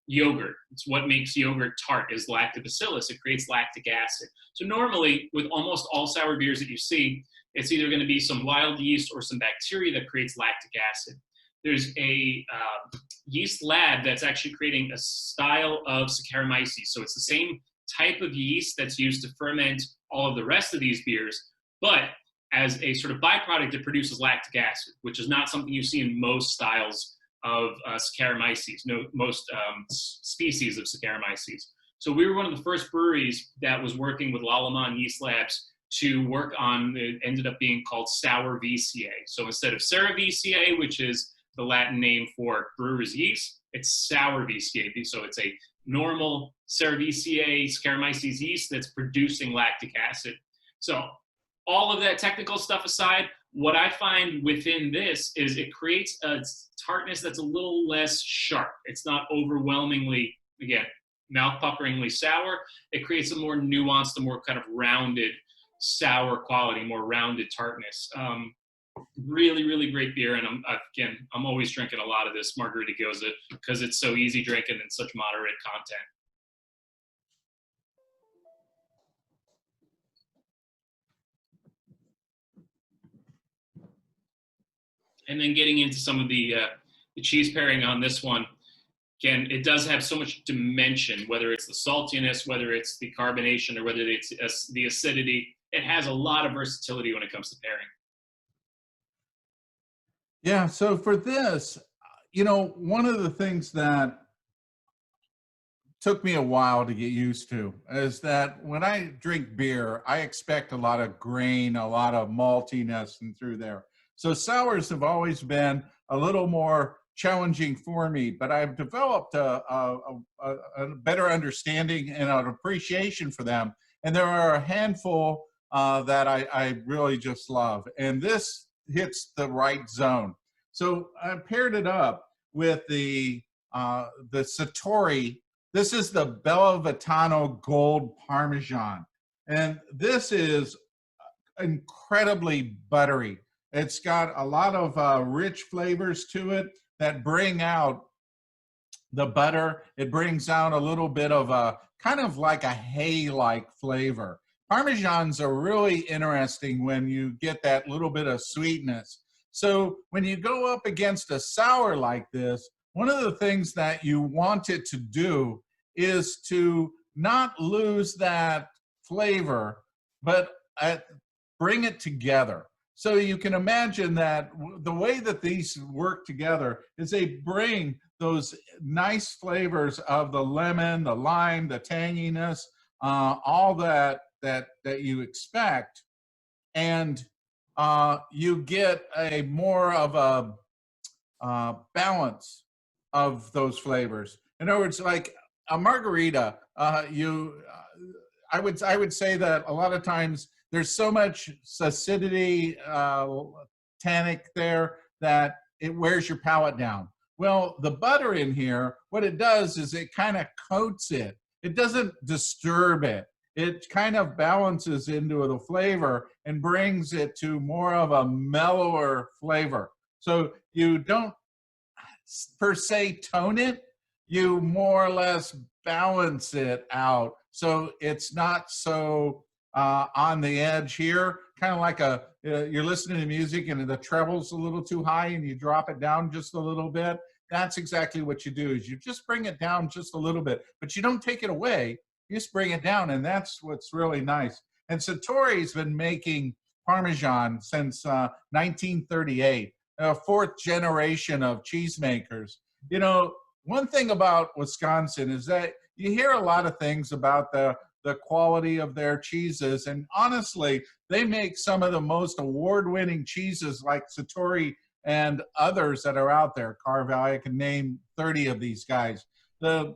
yogurt. It's what makes yogurt tart is lactobacillus. It creates lactic acid. So normally, with almost all sour beers that you see, it's either going to be some wild yeast or some bacteria that creates lactic acid. There's a yeast lab that's actually creating a style of Saccharomyces. So it's the same type of yeast that's used to ferment all of the rest of these beers, but as a sort of byproduct, it produces lactic acid, which is not something you see in most styles of Saccharomyces, most species of Saccharomyces. So we were one of the first breweries that was working with Lallemand Yeast Labs to work on, it ended up being called Sour VCA. So instead of Cerevisiae, which is the Latin name for brewer's yeast, it's Sour VCA. So it's a normal Cerevisiae Saccharomyces yeast that's producing lactic acid. So all of that technical stuff aside, what I find within this is it creates a tartness that's a little less sharp. It's not overwhelmingly, again, mouth-puckeringly sour. It creates a more nuanced, a more kind of rounded sour quality, more rounded tartness. Really, really great beer. And I'm always drinking a lot of this Margarita Gose because it's so easy drinking and such moderate content. And then getting into some of the cheese pairing on this one, again, it does have so much dimension, whether it's the saltiness, whether it's the carbonation, or whether it's the acidity. It has a lot of versatility when it comes to pairing. Yeah, so for this, you know, one of the things that took me a while to get used to is that when I drink beer, I expect a lot of grain, a lot of maltiness and through there. So sours have always been a little more challenging for me, but I've developed a better understanding and an appreciation for them. And there are a handful that I really just love. And this hits the right zone. So I paired it up with the Sartori. This is the BellaVitano Gold Parmesan. And this is incredibly buttery. It's got a lot of rich flavors to it that bring out the butter. It brings out a little bit of a kind of like a hay-like flavor. Parmesans are really interesting when you get that little bit of sweetness. So when you go up against a sour like this, one of the things that you want it to do is to not lose that flavor, but bring it together. So you can imagine that the way that these work together is they bring those nice flavors of the lemon, the lime, the tanginess, all that you expect, and you get a more of a balance of those flavors. In other words, like a margarita, I would say that a lot of times there's so much acidity, tannic there that it wears your palate down. Well, the butter in here, what it does is it kind of coats it. It doesn't disturb it. It kind of balances into the flavor and brings it to more of a mellower flavor. So you don't per se tone it, you more or less balance it out. So it's not so on the edge here, kind of like you're listening to music and the treble's a little too high and you drop it down just a little bit. That's exactly what you do, is you just bring it down just a little bit, but you don't take it away. You just bring it down, and that's what's really nice. And Sartori's been making Parmesan since 1938, a fourth generation of cheesemakers. You know, one thing about Wisconsin is that you hear a lot of things about the quality of their cheeses, and honestly, they make some of the most award-winning cheeses like Sartori and others that are out there. Carvel, I can name 30 of these guys. The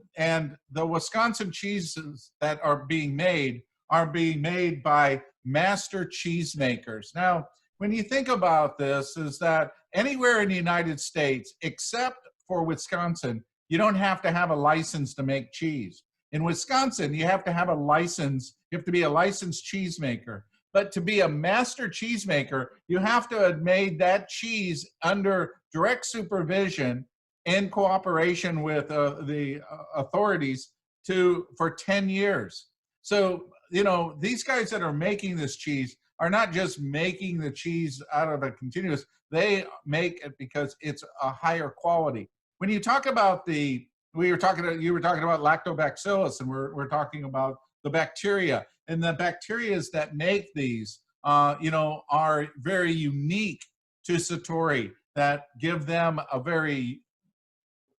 Wisconsin cheeses that are being made by master cheesemakers. Now, when you think about this, is that anywhere in the United States, except for Wisconsin, you don't have to have a license to make cheese. In Wisconsin, you have to have a license. You have to be a licensed cheesemaker. But to be a master cheesemaker, you have to have made that cheese under direct supervision in cooperation with the authorities for 10 years. So, you know, these guys that are making this cheese are not just making the cheese out of a continuous, they make it because it's a higher quality. When you talk about you were talking about lactobacillus, and we're talking about the bacteria, and the bacteria that make these, you know, are very unique to Sartori, that give them a very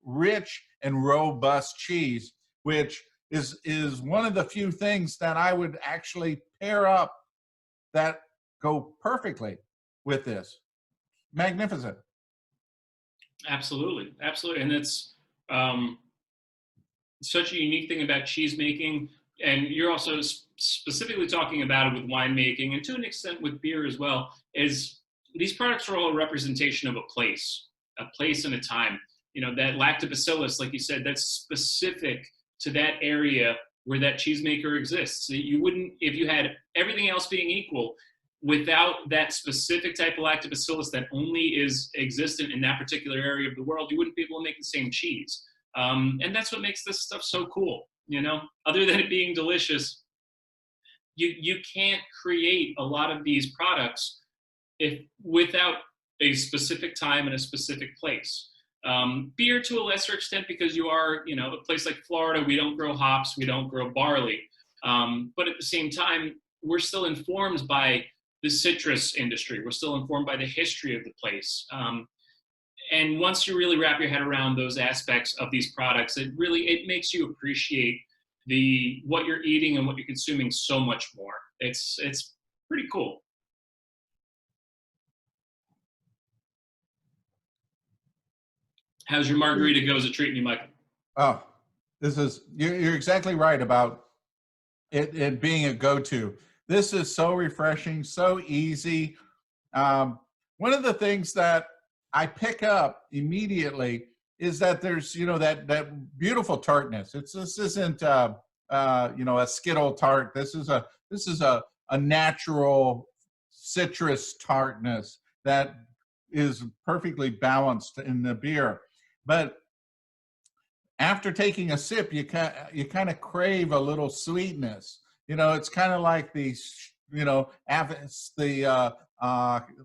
rich and robust cheese, which is one of the few things that I would actually pair up that go perfectly with this. Magnificent. Absolutely, absolutely, and it's such a unique thing about cheese making. And you're also specifically talking about it with winemaking, and to an extent with beer as well, is these products are all a representation of a place and a time. You know, that lactobacillus, like you said, that's specific to that area where that cheesemaker exists. You wouldn't, if you had everything else being equal, without that specific type of lactobacillus that only is existent in that particular area of the world, you wouldn't be able to make the same cheese. And that's what makes this stuff so cool. You know, other than it being delicious, you can't create a lot of these products without a specific time and a specific place. Beer to a lesser extent, because you are, you know, a place like Florida, we don't grow hops, we don't grow barley. But at the same time, we're still informed by the citrus industry. We're still informed by the history of the place. And once you really wrap your head around those aspects of these products, it makes you appreciate what you're eating and what you're consuming so much more. It's pretty cool. How's your Margarita Gose treating you, Michael? Oh, you're exactly right about it being a go-to. This is so refreshing, so easy. One of the things that I pick up immediately is that there's, you know, that beautiful tartness. This isn't you know, a Skittle tart. This is a natural citrus tartness that is perfectly balanced in the beer. But after taking a sip, you kind of crave a little sweetness. You know, it's kind of like these, you know, the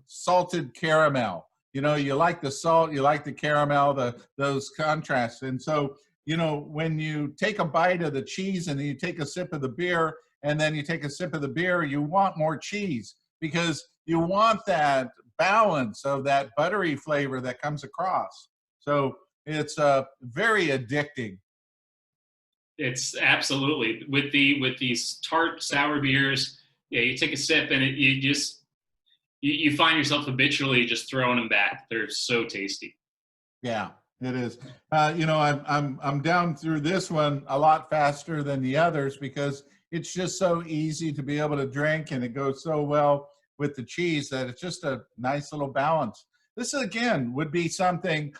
salted caramel. You know, you like the salt, you like the caramel, those contrasts. And so, you know, when you take a bite of the cheese and then you take a sip of the beer, and then you take a sip of the beer, you want more cheese. because you want that balance of that buttery flavor that comes across. So it's very addicting. It's absolutely with these tart sour beers. Yeah, you take a sip and you just you find yourself habitually just throwing them back. They're so tasty. Yeah, it is. I'm down through this one a lot faster than the others because it's just so easy to be able to drink, and it goes so well with the cheese that it's just a nice little balance. This again would be something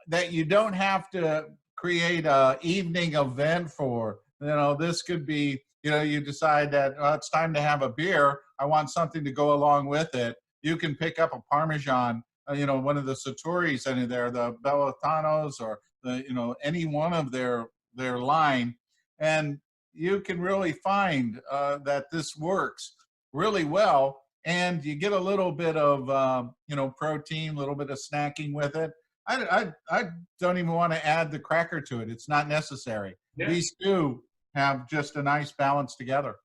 that you don't have to create a evening event for. This could be, you decide that it's time to have a beer. I want something to go along with it. You can pick up a Parmesan, one of the Sartoris in there, the BellaVitanos, or any one of their line, and you can really find that this works really well, and you get a little bit of protein, a little bit of snacking with it. I don't even want to add the cracker to it. It's not necessary. Yeah. These two have just a nice balance together.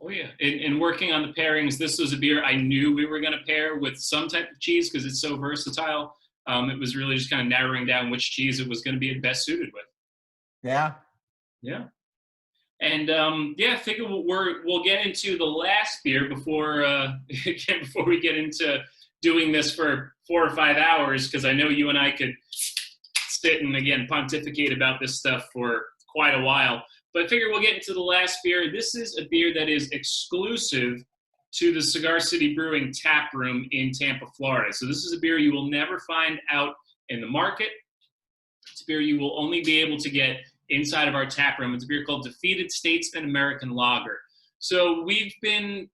Oh yeah, in working on the pairings, this was a beer I knew we were going to pair with some type of cheese because it's so versatile. It was really just kind of narrowing down which cheese it was going to be best suited with. Yeah. Yeah. And I figure we'll get into the last beer before before we get into doing this for 4 or 5 hours, because I know you and I could sit and again pontificate about this stuff for quite a while. But I figure we'll get into the last beer. This is a beer that is exclusive to the Cigar City Brewing tap room in Tampa, Florida. So this is a beer you will never find out in the market. It's a beer you will only be able to get inside of our tap room. It's a beer called Defeated Statesman American Lager. So we've been,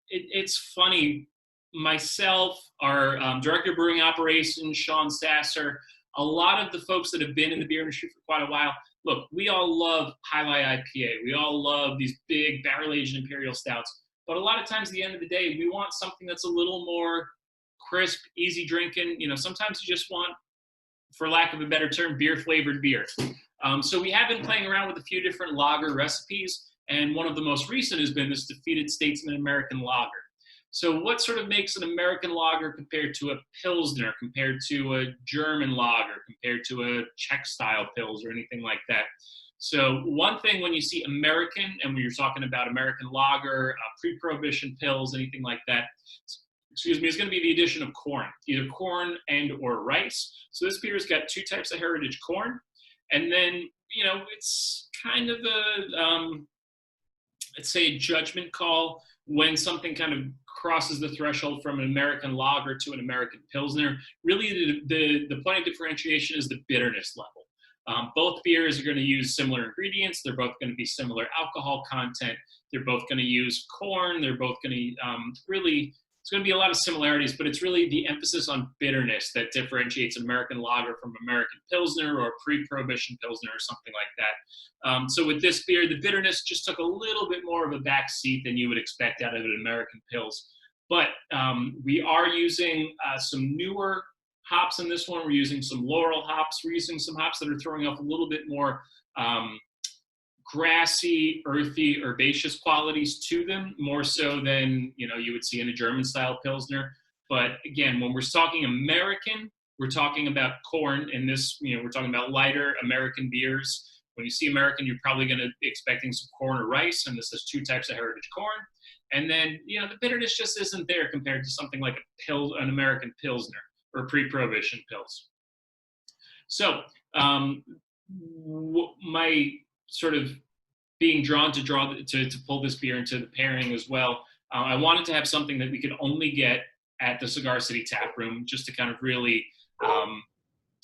it's funny, myself, our Director of Brewing Operations, Sean Sasser, a lot of the folks that have been in the beer industry for quite a while, look, we all love Highlight IPA. We all love these big barrel-aged imperial stouts. But a lot of times at the end of the day, we want something that's a little more crisp, easy drinking. Sometimes you just want, for lack of a better term, beer-flavored beer. So we have been playing around with a few different lager recipes, and one of the most recent has been this Defeated Statesman American Lager. So what sort of makes an American lager compared to a Pilsner, compared to a German lager, compared to a Czech-style Pils or anything like that? So one thing when you see American, and when you're talking about American lager, pre-Prohibition Pils, anything like that, is going to be the addition of corn, either corn and or rice. So this beer's got 2 types of heritage corn. And then, it's kind of let's say a judgment call when something kind of crosses the threshold from an American lager to an American Pilsner. Really, the point of differentiation is the bitterness level. Both beers are going to use similar ingredients. They're both going to be similar alcohol content. They're both going to use corn. They're both going to it's going to be a lot of similarities, but it's really the emphasis on bitterness that differentiates American lager from American Pilsner or pre-Prohibition Pilsner or something like that. So with this beer, the bitterness just took a little bit more of a back seat than you would expect out of an American Pils. But we are using some newer hops in this one. We're using some Laurel hops. We're using some hops that are throwing off a little bit more grassy, earthy, herbaceous qualities to them, more so than you would see in a German-style Pilsner. But again, when we're talking American, we're talking about corn. And this, we're talking about lighter American beers. When you see American, you're probably going to be expecting some corn or rice, and this has 2 types of heritage corn. And then, the bitterness just isn't there compared to something like an American Pilsner or pre-Prohibition Pils. So my sort of being drawn to pull this beer into the pairing as well, I wanted to have something that we could only get at the Cigar City tap room, just to kind of really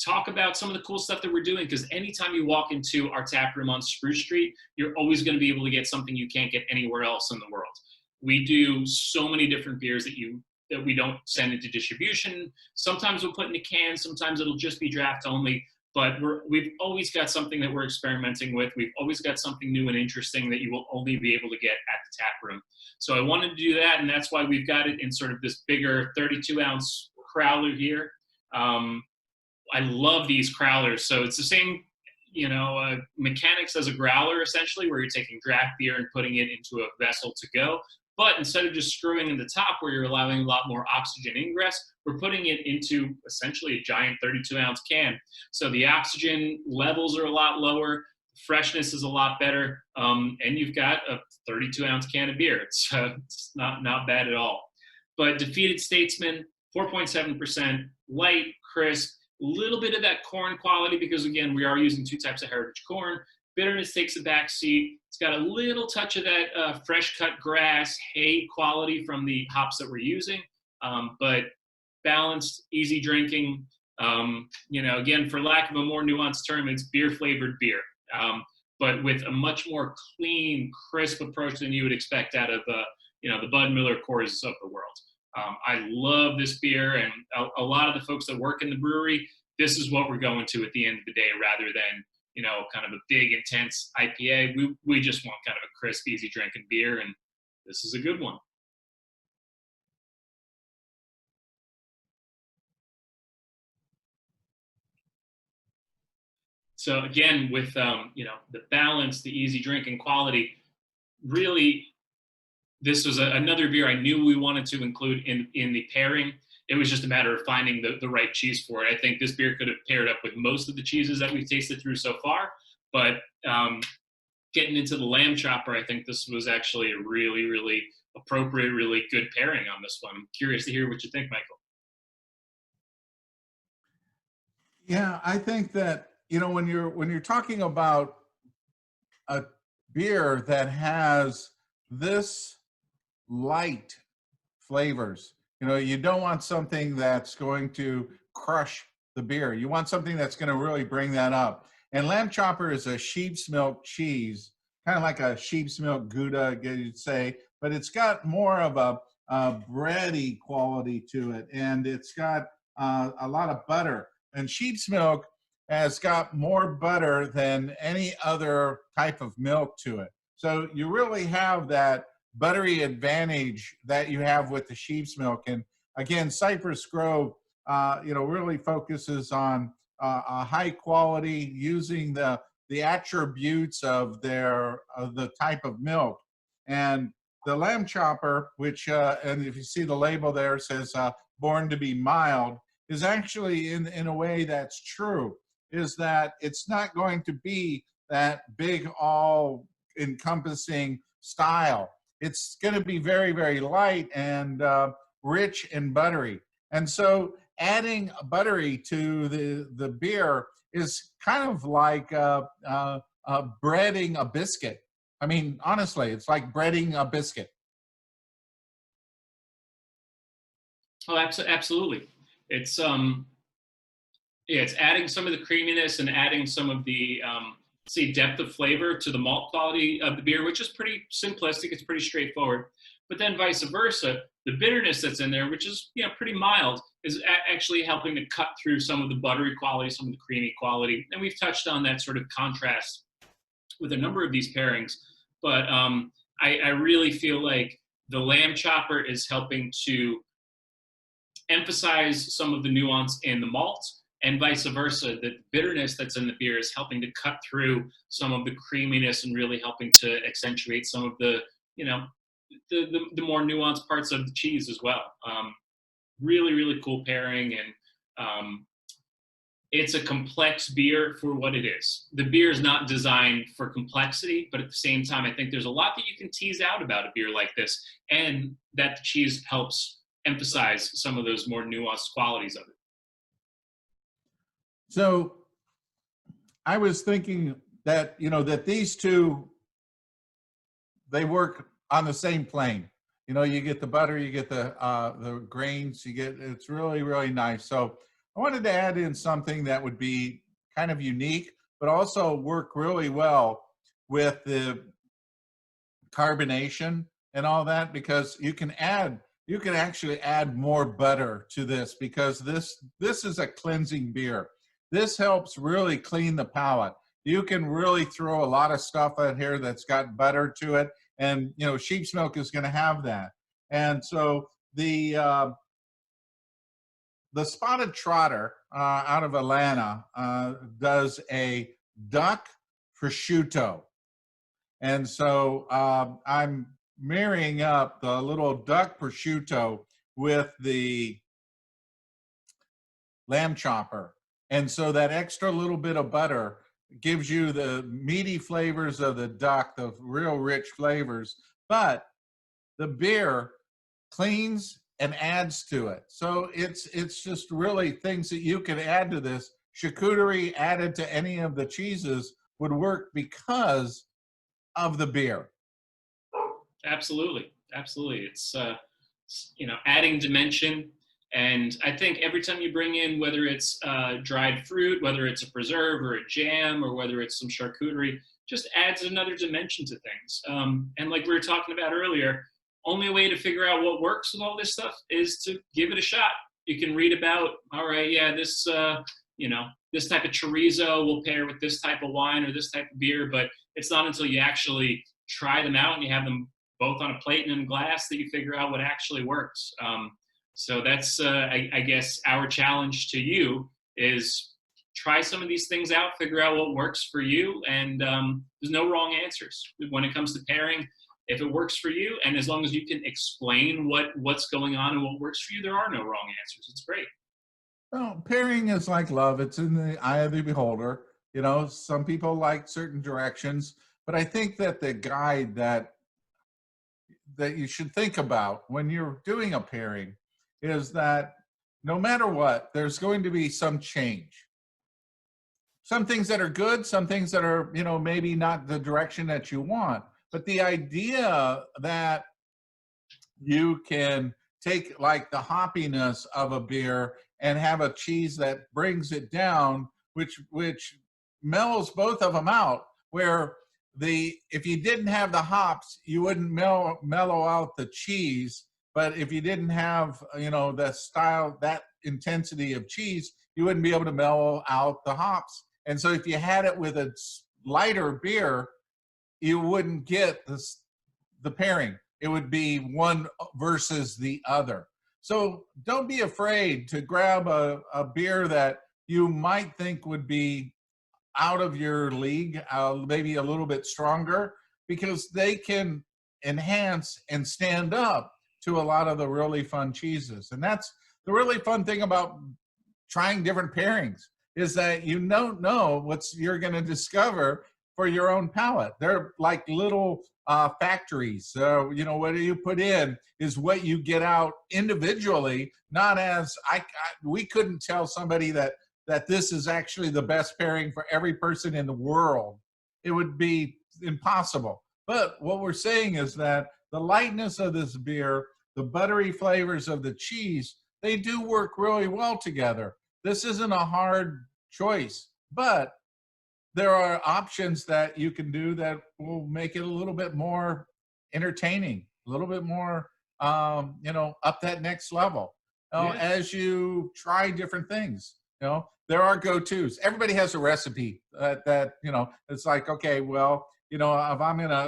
talk about some of the cool stuff that we're doing. Because anytime you walk into our tap room on Spruce Street, you're always going to be able to get something you can't get anywhere else in the world. We do so many different beers that we don't send into distribution. Sometimes we'll put in a can, sometimes it'll just be draft only. But we've always got something that we're experimenting with. We've always got something new and interesting that you will only be able to get at the tap room. So I wanted to do that, and that's why we've got it in sort of this bigger 32-ounce crowler here. I love these crowlers. So it's the same, mechanics as a growler, essentially, where you're taking draft beer and putting it into a vessel to go. But instead of just screwing in the top where you're allowing a lot more oxygen ingress, we're putting it into essentially a giant 32-ounce can. So the oxygen levels are a lot lower, freshness is a lot better, and you've got a 32-ounce can of beer. It's not bad at all. But defeated Statesman, 4.7%, light, crisp, a little bit of that corn quality because, again, we are using 2 types of heritage corn. Bitterness takes a back seat. It's got a little touch of that fresh cut grass, hay quality from the hops that we're using, but balanced, easy drinking. Again, for lack of a more nuanced term, it's beer flavored beer, but with a much more clean, crisp approach than you would expect out of the Bud Miller Coors of the world. I love this beer, and a lot of the folks that work in the brewery, this is what we're going to at the end of the day, rather than kind of a big, intense IPA. We just want kind of a crisp, easy drinking beer, and this is a good one. So again, with the balance, the easy drinking quality, really, this was another beer I knew we wanted to include in the pairing. It was just a matter of finding the right cheese for it. I think this beer could have paired up with most of the cheeses that we've tasted through so far, but getting into the lamb chopper, I think this was actually a really, really appropriate, really good pairing on this one. I'm curious to hear what you think, Michael. Yeah, I think that, when you're talking about a beer that has this light flavors, you don't want something that's going to crush the beer. You want something that's going to really bring that up. And lamb chopper is a sheep's milk cheese, kind of like a sheep's milk Gouda, you'd say, but it's got more of a bready quality to it, and it's got a lot of butter. And sheep's milk has got more butter than any other type of milk to it. So you really have that buttery advantage that you have with the sheep's milk. And again, Cypress Grove, really focuses on a high quality, using the attributes of the type of milk. And the lamb chopper, which and if you see the label there, says born to be mild, is actually in a way that's true, is that it's not going to be that big all encompassing style. It's going to be very, very light and rich and buttery. And so adding buttery to the beer is kind of like breading a biscuit. I mean, honestly, it's like breading a biscuit. Oh, absolutely. It's it's adding some of the creaminess and adding some of the depth of flavor to the malt quality of the beer, which is pretty simplistic. It's pretty straightforward. But then vice versa, the bitterness that's in there, which is pretty mild, is actually helping to cut through some of the buttery quality, some of the creamy quality. And we've touched on that sort of contrast with a number of these pairings. But I really feel like the lamb chopper is helping to emphasize some of the nuance in the malt, and vice versa. The bitterness that's in the beer is helping to cut through some of the creaminess and really helping to accentuate some of the the more nuanced parts of the cheese as well. Really, really cool pairing, and it's a complex beer for what it is. The beer is not designed for complexity, but at the same time, I think there's a lot that you can tease out about a beer like this, and that the cheese helps emphasize some of those more nuanced qualities of it. So I was thinking that, that these two, they work on the same plane. You get the butter, you get the grains, it's really, really nice. So I wanted to add in something that would be kind of unique, but also work really well with the carbonation and all that, because you can actually add more butter to this, because this is a cleansing beer. This helps really clean the palate. You can really throw a lot of stuff in here that's got butter to it, and sheep's milk is going to have that. And so the Spotted Trotter out of Atlanta does a duck prosciutto. And so I'm marrying up the little duck prosciutto with the lamb chopper. And so that extra little bit of butter gives you the meaty flavors of the duck, the real rich flavors, but the beer cleans and adds to it. So it's just really things that you can add to this. Charcuterie added to any of the cheeses would work because of the beer. Absolutely, absolutely. It's adding dimension, and I think every time you bring in, whether it's dried fruit, whether it's a preserve or a jam, or whether it's some charcuterie, just adds another dimension to things. And like we were talking about earlier, only way to figure out what works with all this stuff is to give it a shot. You can read about, all right, yeah, this this type of chorizo will pair with this type of wine or this type of beer, but it's not until you actually try them out and you have them both on a plate and in a glass that you figure out what actually works. So that's, I guess, our challenge to you is try some of these things out, figure out what works for you, and there's no wrong answers when it comes to pairing. If it works for you, and as long as you can explain what's going on and what works for you, there are no wrong answers. It's great. Well, pairing is like love. It's in the eye of the beholder. You know, some people like certain directions, but I think that the guide that you should think about when you're doing a pairing is that no matter what, there's going to be some change. Some things that are good, some things that are, you know, maybe not the direction that you want. But the idea that you can take like the hoppiness of a beer and have a cheese that brings it down, which mellows both of them out, where if you didn't have the hops, you wouldn't mellow out the cheese. But if you didn't have, you know, the style, that intensity of cheese, you wouldn't be able to mellow out the hops. And so if you had it with a lighter beer, you wouldn't get the pairing. It would be one versus the other. So don't be afraid to grab a beer that you might think would be out of your league, maybe a little bit stronger, because they can enhance and stand up to a lot of the really fun cheeses. And that's the really fun thing about trying different pairings, is that you don't know what you're going to discover for your own palate. They're like little factories. So, you know, what you put in is what you get out individually, not as we couldn't tell somebody that this is actually the best pairing for every person in the world. It would be impossible. But what we're saying is that the lightness of this beer, the buttery flavors of the cheese, they do work really well together. This isn't a hard choice, but there are options that you can do that will make it a little bit more entertaining, a little bit more, you know, up that next level. As you try different things, you know, there are go-tos. Everybody has a recipe that, you know, it's like, okay, well, you know,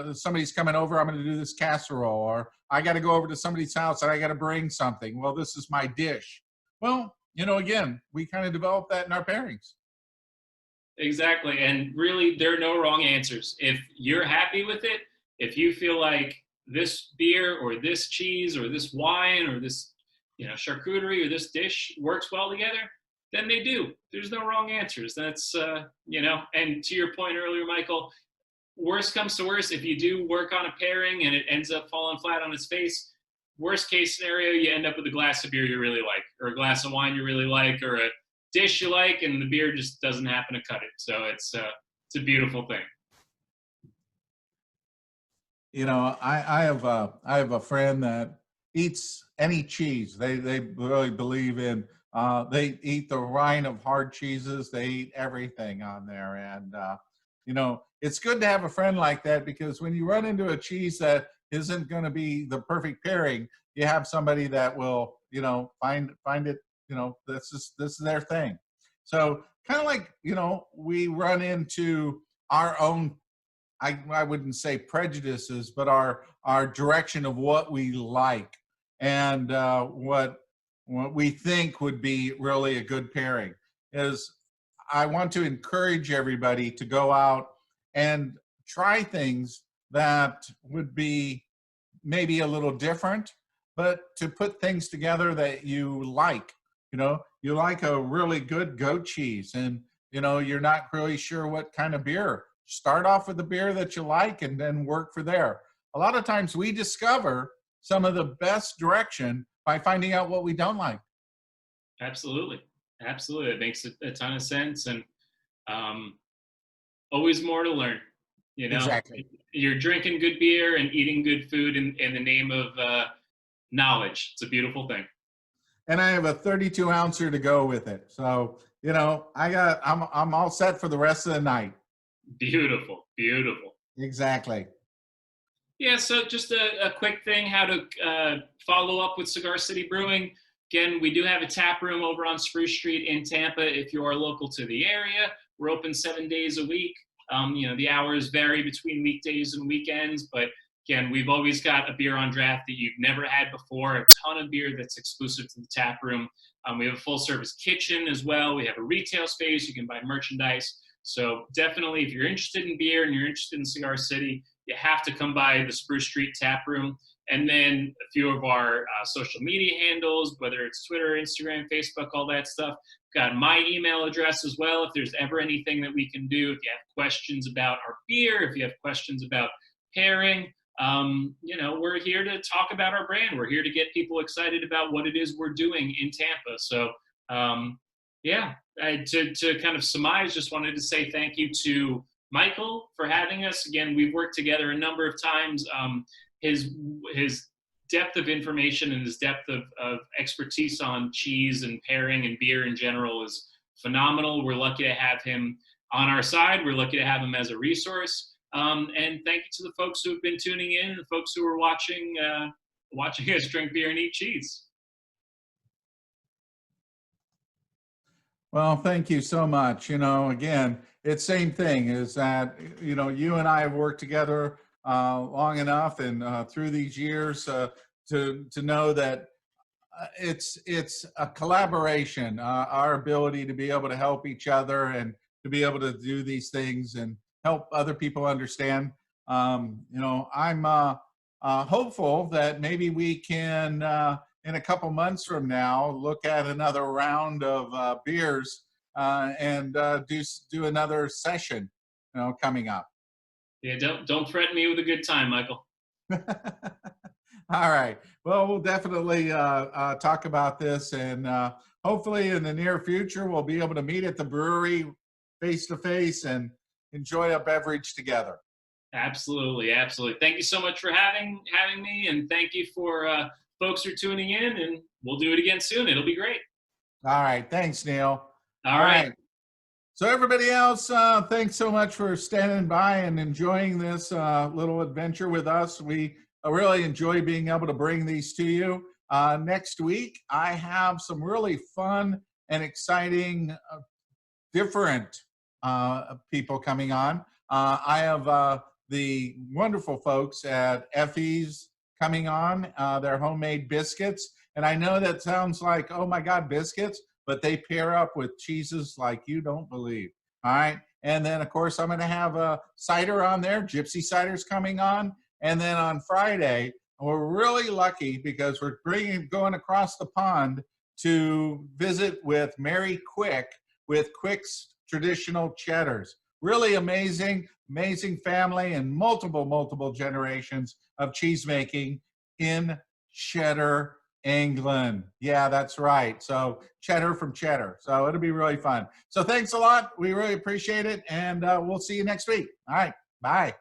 if somebody's coming over, I'm going to do this casserole, or I got to go over to somebody's house and I got to bring something. Well, this is my dish. Well, you know, again, we kind of develop that in our pairings. Exactly. And really, there are no wrong answers. If you're happy with it, if you feel like this beer or this cheese or this wine or this, you know, charcuterie or this dish works well together, then they do. There's no wrong answers. That's, you know, and to your point earlier, Michael, worst comes to worst, if you do work on a pairing and it ends up falling flat on its face, worst case scenario, you end up with a glass of beer you really like, or a glass of wine you really like, or a dish you like, and the beer just doesn't happen to cut it. So it's a beautiful thing. You know, I have a friend that eats any cheese. They really believe in. They eat the rind of hard cheeses. They eat everything on there, and you know, it's good to have a friend like that, because when you run into a cheese that isn't going to be the perfect pairing, you have somebody that will, you know, find it. You know, this is their thing. So kind of like, you know, we run into our own, I wouldn't say prejudices, but our direction of what we like, and what we think would be really a good pairing. Is I want to encourage everybody to go out and try things that would be maybe a little different, but to put things together that you like. You know, you like a really good goat cheese, and you know, you're not really sure what kind of beer. Start off with the beer that you like and then work for there. A lot of times we discover some of the best direction by finding out what we don't like. Absolutely. Absolutely. It makes a ton of sense. And um, always more to learn. You know, Exactly. you're drinking good beer and eating good food in the name of knowledge. It's a beautiful thing. And I have a 32 ouncer to go with it. So, you know, I'm all set for the rest of the night. Beautiful. Beautiful. Exactly. Yeah, so just a quick thing, how to follow up with Cigar City Brewing. Again, we do have a tap room over on Spruce Street in Tampa. If you are local to the area, we're open 7 days a week. You know, the hours vary between weekdays and weekends, but again, we've always got a beer on draft that you've never had before, a ton of beer that's exclusive to the tap room. We have a full service kitchen as well. We have a retail space. You can buy merchandise. So definitely, if you're interested in beer and you're interested in Cigar City, you have to come by the Spruce Street tap room. And then a few of our social media handles, whether it's Twitter, Instagram, Facebook, all that stuff. Got my email address as well. If there's ever anything that we can do, if you have questions about our beer, if you have questions about pairing, you know, we're here to talk about our brand. We're here to get people excited about what it is we're doing in Tampa. So, yeah, to kind of surmise, just wanted to say thank you to Michael for having us. Again, we've worked together a number of times. His depth of information and his depth of expertise on cheese and pairing and beer in general is phenomenal. We're lucky to have him on our side. We're lucky to have him as a resource. And thank you to the folks who have been tuning in and the folks who are watching us drink beer and eat cheese. Well, thank you so much. You know, again, it's same thing is that, you know, you and I have worked together long enough and through these years to know that it's a collaboration, our ability to be able to help each other and to be able to do these things and help other people understand. You know, I'm hopeful that maybe we can, in a couple months from now, look at another round of beers and do another session, you know, coming up. Yeah, don't threaten me with a good time, Michael. All right. Well, we'll definitely talk about this, and hopefully in the near future, we'll be able to meet at the brewery face to face and enjoy a beverage together. Absolutely, absolutely. Thank you so much for having me, and thank you for folks who are tuning in. And we'll do it again soon. It'll be great. All right. Thanks, Neil. All right. So everybody else, thanks so much for standing by and enjoying this little adventure with us. We really enjoy being able to bring these to you. Next week, I have some really fun and exciting, different people coming on. I have the wonderful folks at Effie's coming on, their homemade biscuits. And I know that sounds like, oh my God, biscuits, but they pair up with cheeses like you don't believe. All right. And then, of course, I'm going to have a cider on there. Gypsy Cider's coming on. And then on Friday, we're really lucky because we're going across the pond to visit with Mary Quick with Quick's Traditional Cheddars. Really amazing, amazing family and multiple generations of cheese making in Cheddar, England. Yeah, that's right. So cheddar from Cheddar. So it'll be really fun. So thanks a lot. We really appreciate it. And we'll see you next week. All right. Bye.